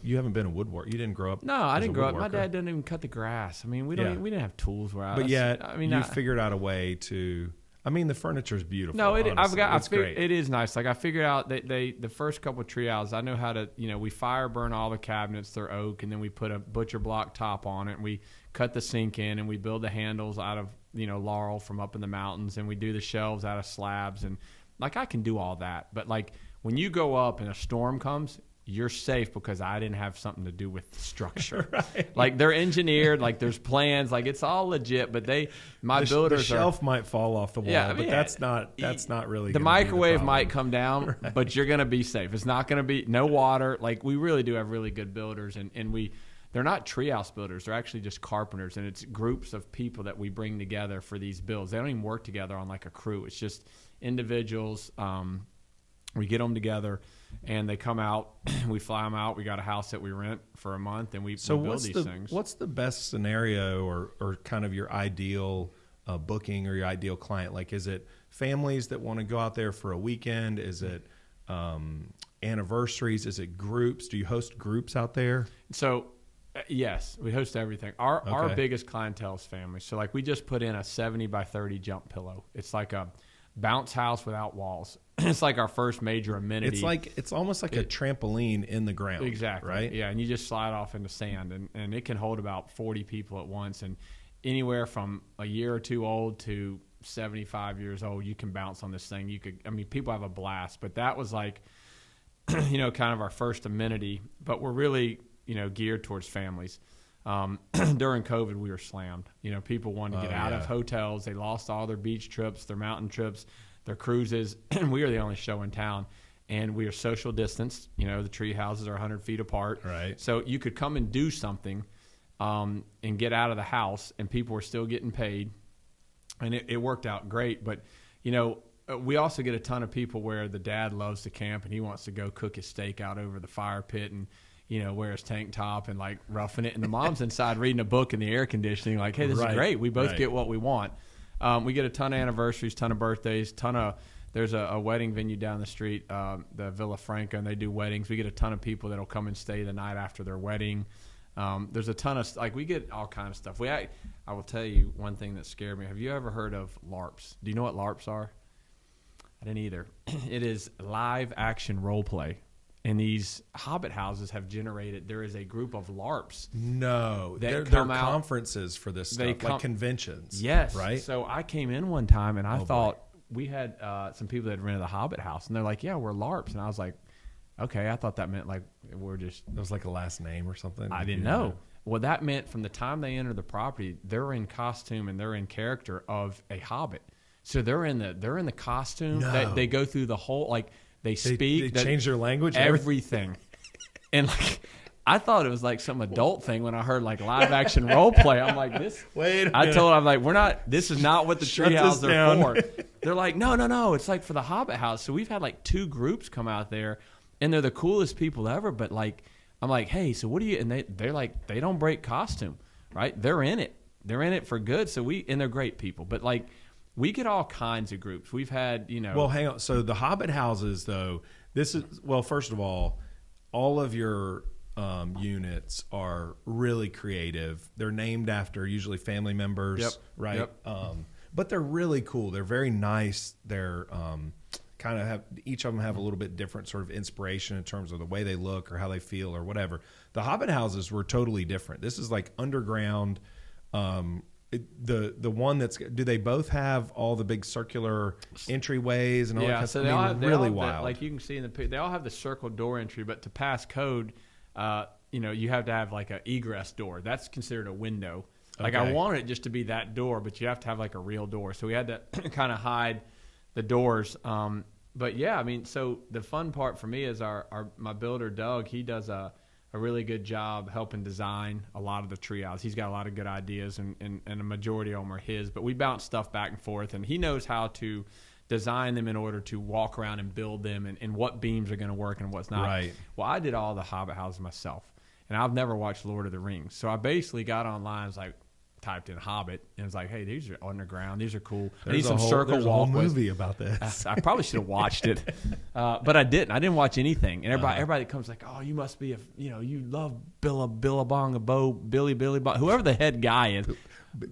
C: woodworker. You didn't grow up.
B: No, I didn't grow up. My dad didn't even cut the grass. I mean, we didn't have tools where I.
C: But yet, you figured out a way to. I mean, the furniture is beautiful.
B: No,
C: it's great.
B: It is nice. Like I figured out that the first couple of tree houses, I know how to. You know, we fire burn all the cabinets. They're oak, and then we put a butcher block top on it, and we cut the sink in, and we build the handles out of laurel from up in the mountains, and we do the shelves out of slabs, and like I can do all that. But like when you go up and a storm comes, you're safe because I didn't have something to do with the structure. Right. Like they're engineered, like there's plans, like it's all legit. But builders,
C: the shelf might fall off the wall, but that's not really.
B: The microwave might come down, but you're gonna be safe. It's not gonna be no water. Like we really do have really good builders, and they're not treehouse builders. They're actually just carpenters, and it's groups of people that we bring together for these builds. They don't even work together on like a crew. It's just individuals. We get them together, and they come out. We fly them out. We got a house that we rent for a month, and we build these things.
C: What's the best scenario or kind of your ideal booking or your ideal client? Like, is it families that want to go out there for a weekend? Is it anniversaries? Is it groups? Do you host groups out there?
B: So, yes, we host everything. Our biggest clientele is families. So, like, we just put in a 70 by 30 jump pillow. It's like a bounce house without walls. It's like our first major amenity.
C: It's almost like a trampoline in the ground.
B: Exactly.
C: Right?
B: Yeah, and you just slide off into sand, and it can hold about 40 people at once. And anywhere from a year or two old to 75 years old. You can bounce on this thing. People have a blast, but that was like, kind of our first amenity, but we're really, geared towards families. During COVID, we were slammed. People wanted to get out of hotels. They lost all their beach trips, their mountain trips, their cruises, and we are the only show in town. And we are social distanced. The tree houses are 100 feet apart.
C: Right.
B: So you could come and do something and get out of the house, and people were still getting paid. And it worked out great. But, we also get a ton of people where the dad loves to camp, and he wants to go cook his steak out over the fire pit and, wear his tank top and, like, roughing it. And the mom's inside reading a book in the air conditioning like, hey, this is great. We both get what we want. We get a ton of anniversaries, ton of birthdays, there's a wedding venue down the street, the Villa Franca, and they do weddings. We get a ton of people that'll come and stay the night after their wedding. There's a ton of, we get all kind of stuff. I will tell you one thing that scared me. Have you ever heard of LARPs? Do you know what LARPs are? I didn't either. It is live action role play. And these Hobbit houses have generated, there is a group of LARPs.
C: No. They're conferences for this stuff, like conventions.
B: Yes.
C: Right?
B: So I came in one time and I thought, we had some people that had rented the Hobbit house, and they're like, yeah, we're LARPs. And I was like, okay, I thought that meant like we're just.
C: It was like a last name or something?
B: I didn't know. Well, that meant from the time they enter the property, they're in costume and they're in character of a Hobbit. So they're in the costume.
C: No.
B: They go through the whole, like, they speak.
C: They change their language?
B: Everything. And, like, I thought it was like some adult thing when I heard like live action role play. I'm like, this.
C: Wait a minute.
B: I told them, I'm like, this is not what the treehouse are for. They're like, no. It's like for the Hobbit house. So we've had like 2 groups come out there, and they're the coolest people ever. But like, I'm like, hey, so what do you? And they're like, they don't break costume, right? They're in it. They're in it for good. So and they're great people. But like, we get all kinds of groups. We've had,
C: Well, hang on. So the Hobbit houses, though, first of all of your units are really creative. They're named after usually family members, right?
B: Yep.
C: But they're really cool. They're very nice. They're kind of each of them have a little bit different sort of inspiration in terms of the way they look or how they feel or whatever. The Hobbit houses were totally different. This is like underground. The one do they both have all the big circular entryways and all that?
B: So
C: really wild.
B: Like you can see in the picture, they all have the circle door entry, but to pass code, you have to have like an egress door. That's considered a window. Like I wanted it just to be that door, but you have to have like a real door. So we had to kind of hide the doors. But yeah, so the fun part for me is my builder Doug. He does a really good job helping design a lot of the treehouse. He's got a lot of good ideas, and a majority of them are his. But we bounce stuff back and forth, and he knows how to design them in order to walk around and build them, and what beams are going to work and what's not.
C: Right.
B: Well, I did all the Hobbit houses myself, and I've never watched Lord of the Rings. So I basically got online, typed in Hobbit, and was like, hey, these are underground. These are cool. I need some circle walkways.
C: There's a whole movie about this.
B: I probably should have watched it, but I didn't. I didn't watch anything. And everybody that comes like, oh, you must be you love Billabong, Billy Bong, whoever the head guy is.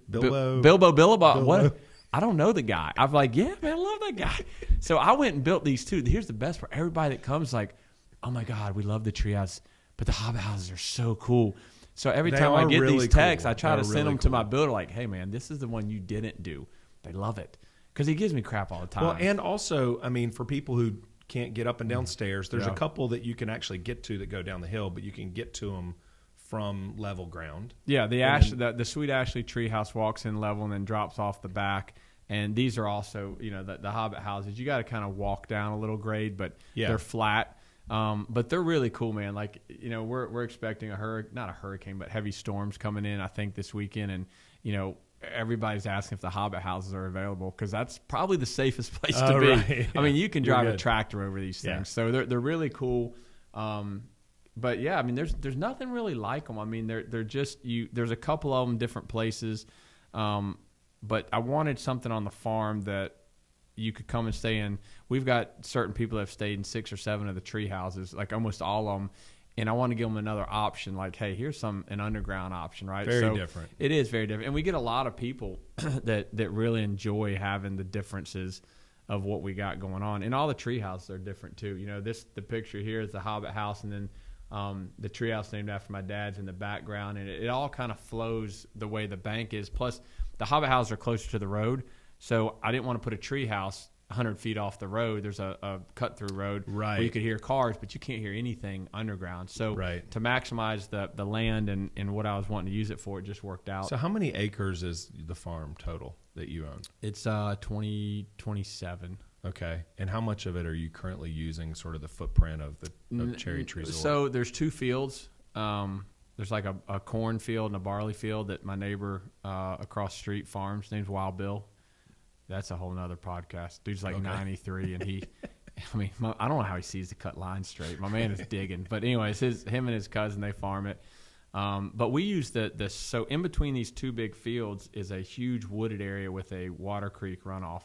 C: Bilbo
B: Billabong. What? I don't know the guy. I'm like, yeah, man, I love that guy. So I went and built these 2. Here's the best part. Everybody that comes like, oh my God, we love the treehouse, but the Hobbit houses are so cool. So every time I get these texts, I try to send them to my builder like, hey, man, this is the one you didn't do. They love it because he gives me crap all the time.
C: Well, and also, for people who can't get up and down stairs, there's a couple that you can actually get to that go down the hill, but you can get to them from level ground.
B: Yeah, the Sweet Ashley treehouse walks in level and then drops off the back. And these are also, the Hobbit houses. You got to kind of walk down a little grade, but they're flat. But they're really cool, man. Like, we're expecting not a hurricane, but heavy storms coming in, I think, this weekend. And, everybody's asking if the Hobbit houses are available because that's probably the safest place to be.
C: Right.
B: Yeah. You can drive a tractor over these things. Yeah. So they're really cool. But yeah, there's nothing really like them. They're just there's a couple of them different places. But I wanted something on the farm that you could come and stay in. We've got certain people that have stayed in 6 or 7 of the tree houses, like almost all of them. And I want to give them another option, like, hey, here's an underground option, right?
C: Very different.
B: It is very different. And we get a lot of people that really enjoy having the differences of what we got going on. And all the tree houses are different, too. The picture here is the Hobbit house, and then The treehouse named after my dad's in the background, and it all kind of flows the way the bank is. Plus, the Hobbit Houses are closer to the road, so I didn't want to put a treehouse 100 feet off the road. There's a cut-through road where you could hear cars, but you can't hear anything underground. So to maximize the land and what I was wanting to use it for, it just worked out.
C: So how many acres is the farm total that you own?
B: It's 27.
C: Okay. And how much of it are you currently using, sort of the footprint of the Cherry Treesort?
B: So there's 2 fields. There's like a corn field and a barley field that my neighbor across the street farms. His name's Wild Bill. That's a whole nother podcast. Dude's like 93, and I don't know how he sees to cut lines straight. My man is digging. But anyways, him and his cousin, they farm it. But we use so in between these 2 big fields is a huge wooded area with a water creek runoff.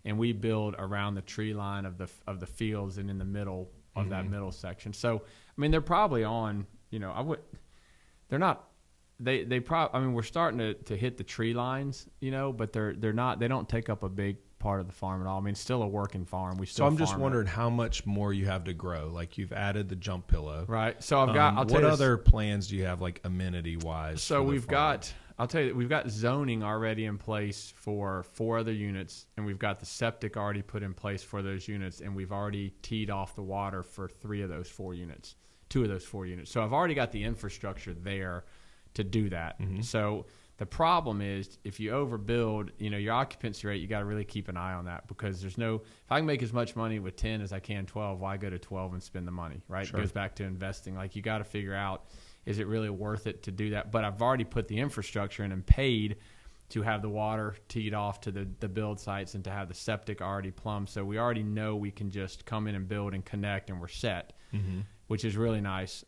B: And we build around the tree line of the fields and in the middle of that middle section. So, they're probably on, they're not, we're starting to hit the tree lines, but they're not, they don't take up a big part of the farm at all. It's still a working farm.
C: So I'm just wondering how much more you have to grow. Like, you've added the jump pillow.
B: Right. So I've got, I'll tell you
C: what other plans do you have, like amenity wise?
B: So we've got zoning already in place for 4 other units, and we've got the septic already put in place for those units, and we've already teed off the water for 3 of those 4 units, 2 of those 4 units. So I've already got the infrastructure there to do that. So the problem is, if you overbuild, your occupancy rate, you got to really keep an eye on that, because if I can make as much money with 10 as I can 12, why go to 12 and spend the money, right? Sure. It goes back to investing. Like, you got to figure out, is it really worth it to do that? But I've already put the infrastructure in and paid to have the water teed off to the build sites and to have the septic already plumbed. So we already know we can just come in and build and connect, and we're set, which is really nice.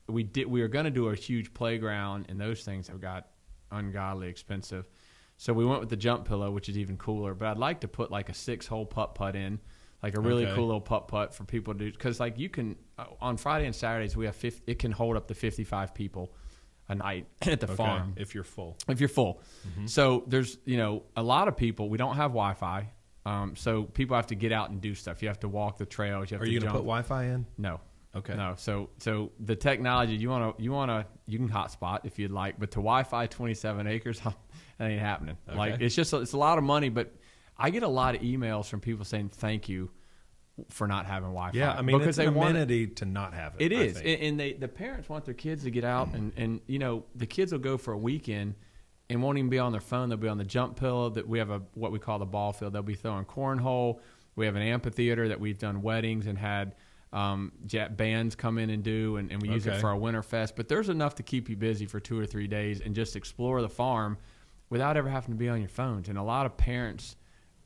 B: We were going to do a huge playground, and those things have got ungodly expensive. So we went with the jump pillow, which is even cooler. But I'd like to put like a 6-hole putt in, like a really cool little putt for people to do. Because like, you can on Friday and Saturdays we have it can hold up to 55 people a night at the farm
C: if you're full.
B: So there's a lot of people. We don't have Wi-Fi, so people have to get out and do stuff. You have to walk the trails.
C: Are you going to put Wi-Fi in?
B: No.
C: Okay.
B: No. So the technology, you can hotspot if you'd like, but to Wi-Fi 27 acres, that ain't happening. Okay. Like, it's a lot of money, but I get a lot of emails from people saying thank you for not having Wi-Fi.
C: Yeah, because it's an amenity to not have it.
B: It is, and the parents want their kids to get out, and the kids will go for a weekend and won't even be on their phone. They'll be on the jump pillow. That we have what we call the ball field. They'll be throwing cornhole. We have an amphitheater that we've done weddings and had bands come in and do, and we use it for our winter fest. But there's enough to keep you busy for 2 or 3 days and just explore the farm without ever having to be on your phones. And a lot of parents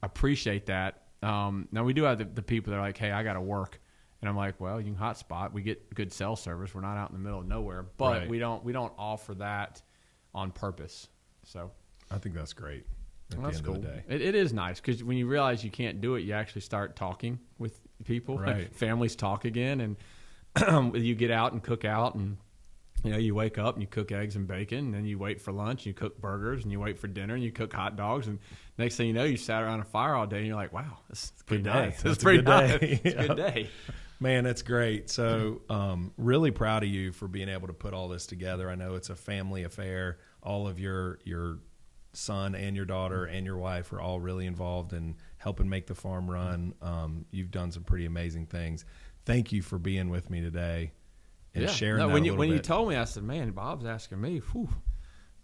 B: appreciate that. Now we do have the people that are like, hey, I got to work, and I'm like, well, you can hotspot. We get good cell service. We're not out in the middle of nowhere, but we don't offer that on purpose. So
C: I think that's great.
B: That's cool. It is nice, because when you realize you can't do it, you actually start talking with people.
C: Right.
B: Families talk again, and you get out and cook out, and you wake up and you cook eggs and bacon, and then you wait for lunch, and you cook burgers, and you wait for dinner, and you cook hot dogs, and next thing you know, you sat around a fire all day, and you're like, wow, this is pretty nice. It's pretty nice. It's a good day.
C: Man, it's great. So really proud of you for being able to put all this together. I know it's a family affair. All of your son and your daughter and your wife are all really involved in helping make the farm run. You've done some pretty amazing things. Thank you for being with me today and sharing that
B: when
C: a little
B: bit.
C: You
B: told me, I said, man, Bob's asking me. Whew,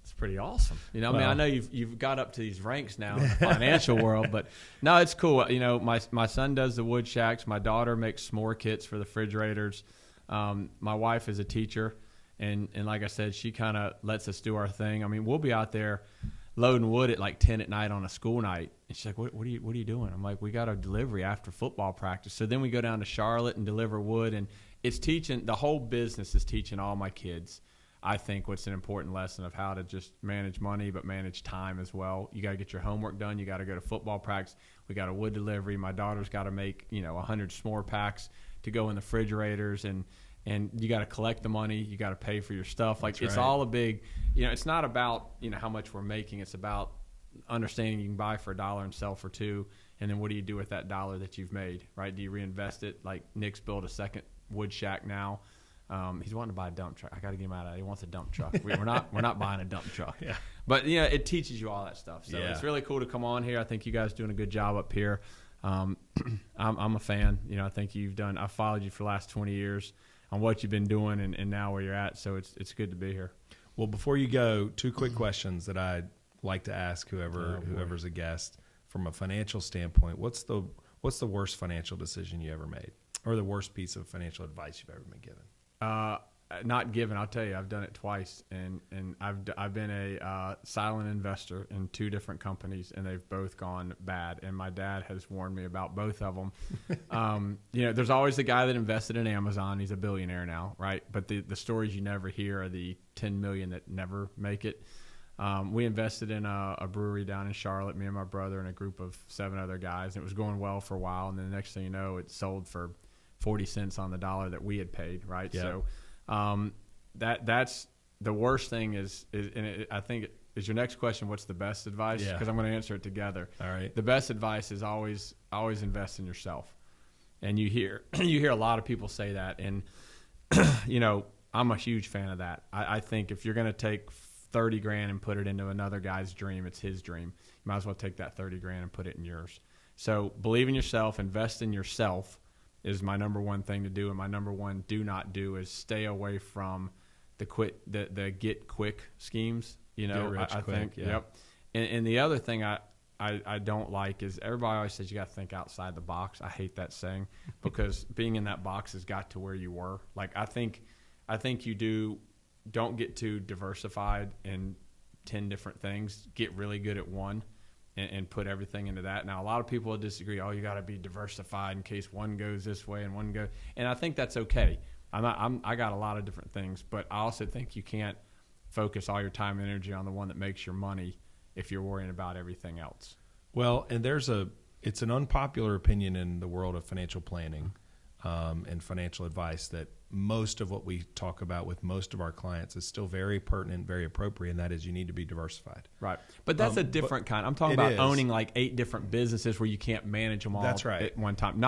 B: it's pretty awesome. I know you've got up to these ranks now in the financial world, but no, it's cool. My son does the wood shacks. My daughter makes s'more kits for the refrigerators. My wife is a teacher, and like I said, she kind of lets us do our thing. We'll be out there loading wood at like 10 at night on a school night, and she's like, what are you doing? I'm like, we got a delivery after football practice. So then we go down to Charlotte and deliver wood, and it's teaching, the whole business is teaching all my kids, I think, what's an important lesson of how to just manage money, but manage time as well. You got to get your homework done. You got to go to football practice. We got a wood delivery. My daughter's got to make 100 s'more packs to go in the refrigerators, and you got to collect the money. You got to pay for your stuff. Like, it's all a big, it's not about, how much we're making. It's about understanding you can buy for $1 and sell for $2. And then what do you do with that $1 that you've made, right? Do you reinvest it? Like Nick's built a second wood shack now. He's wanting to buy a dump truck. I got to get him out of that. He wants a dump truck. We're not buying a dump truck.
C: Yeah.
B: But it teaches you all that stuff. So
C: yeah.
B: It's really cool to come on here. I think you guys are doing a good job up here. I'm a fan. I think I've followed you for the last 20 years on what you've been doing and now where you're at. So it's good to be here.
C: Well, before you go, 2 quick questions that I'd like to ask whoever's a guest from a financial standpoint. What's the worst financial decision you ever made, or the worst piece of financial advice you've ever been given?
B: Not given. I'll tell you, I've done it twice, and I've been a silent investor in 2 different companies, and they've both gone bad. And my dad has warned me about both of them. There's always the guy that invested in Amazon. He's a billionaire now, right? But the stories you never hear are the 10 million that never make it. We invested in a brewery down in Charlotte, me and my brother and a group of 7 other guys, and it was going well for a while. And then the next thing you know, it sold for 40 cents on the dollar that we had paid, right?
C: Yeah.
B: So that's the worst thing I think is your next question, what's the best advice?
C: Yeah.
B: Because I'm going to answer it together.
C: All right.
B: The best advice is always invest in yourself. And you hear a lot of people say that, and I'm a huge fan of that. I think if you're going to take 30 grand and put it into another guy's dream, it's his dream. You might as well take that 30 grand and put it in yours. So believe in yourself, invest in yourself is my number one thing to do, and my number one do not do is stay away from the get quick schemes.
C: Get rich
B: I
C: quick,
B: think.
C: yeah.
B: Yep. And the other thing I don't like is everybody always says you got to think outside the box. I hate that saying because being in that box has got to where you were. Like I think you don't get too diversified in 10 different things. Get really good at one. And put everything into that. Now, a lot of people will disagree. Oh, you got to be diversified in case one goes this way and one goes. And I think that's okay. I got a lot of different things, but I also think you can't focus all your time and energy on the one that makes your money if you're worrying about everything else.
C: Well, and it's an unpopular opinion in the world of financial planning and financial advice that most of what we talk about with most of our clients is still very pertinent, very appropriate, and that is you need to be diversified.
B: Right. But that's a different kind. I'm talking about owning like 8 different businesses where you can't manage them all at one time.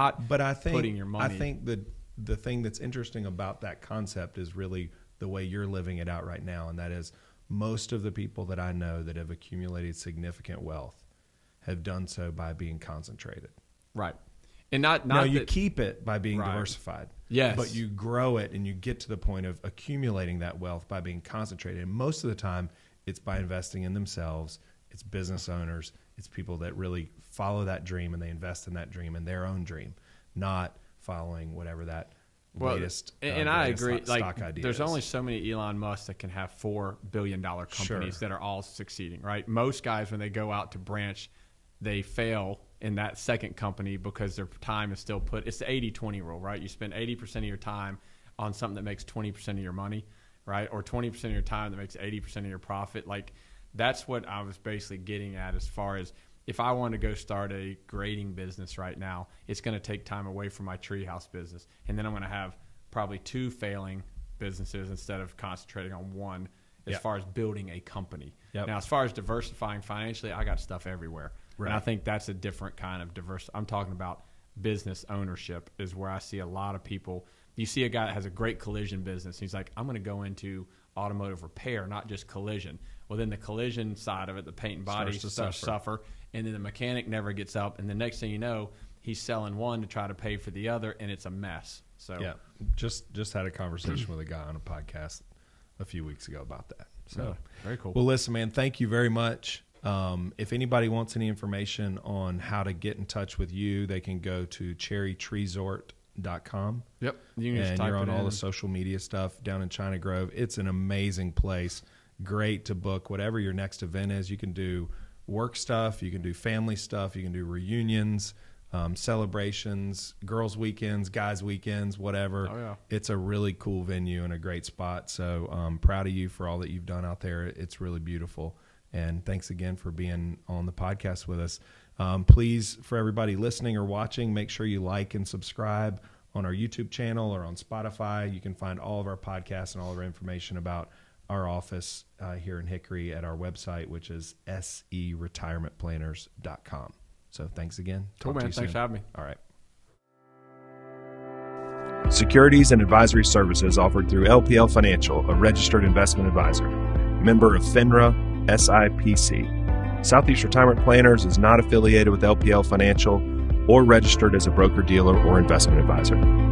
B: Putting your money.
C: I think the thing that's interesting about that concept is really the way you're living it out right now, and that is most of the people that I know that have accumulated significant wealth have done so by being concentrated.
B: Right. And not
C: you keep it by being diversified.
B: Yes.
C: But you grow it and you get to the point of accumulating that wealth by being concentrated. And most of the time, it's by investing in themselves. It's business owners. It's people that really follow that dream and they invest in that dream and their own dream, not following whatever that latest
B: and I agree.
C: Stock idea
B: there's
C: is.
B: Only so many Elon Musk that can have $4 billion companies that are all succeeding, right? Most guys, when they go out to branch, they fail in that second company because their time is still it's the 80-20 rule, right? You spend 80% of your time on something that makes 20% of your money, right? Or 20% of your time that makes 80% of your profit. Like that's what I was basically getting at as far as if I want to go start a grading business right now, it's going to take time away from my treehouse business. And then I'm going to have probably 2 failing businesses instead of concentrating on one as far as building a company.
C: Yep.
B: Now, as far as diversifying financially, I got stuff everywhere.
C: Right.
B: And I think that's a different kind of diversity. I'm talking about business ownership is where I see a lot of people. You see a guy that has a great collision business. He's like, I'm going to go into automotive repair, not just collision. Well, then the collision side of it, the paint and body starts to suffer. And then the mechanic never gets up. And the next thing you know, he's selling one to try to pay for the other, and it's a mess. So
C: yeah, just had a conversation with a guy on a podcast a few weeks ago about that. So
B: really? Very cool.
C: Well, listen, man, thank you very much. If anybody wants any information on how to get in touch with you, they can go to cherrytreesort.com.
B: Yep. You can just
C: and you're on all the social media stuff down in China Grove. It's an amazing place. Great to book whatever your next event is. You can do work stuff. You can do family stuff. You can do reunions, celebrations, girls' weekends, guys' weekends, whatever.
B: Oh, yeah.
C: It's a really cool venue and a great spot. So I'm proud of you for all that you've done out there. It's really beautiful. And thanks again for being on the podcast with us. Please, for everybody listening or watching, make sure you like and subscribe on our YouTube channel or on Spotify. You can find all of our podcasts and all of our information about our office here in Hickory at our website, which is seretirementplanners.com. So thanks again.
B: Cool, man. Thanks for having me.
C: All right.
A: Securities and advisory services offered through LPL Financial, a registered investment advisor. Member of FINRA, SIPC. Southeast Retirement Planners is not affiliated with LPL Financial or registered as a broker-dealer or investment advisor.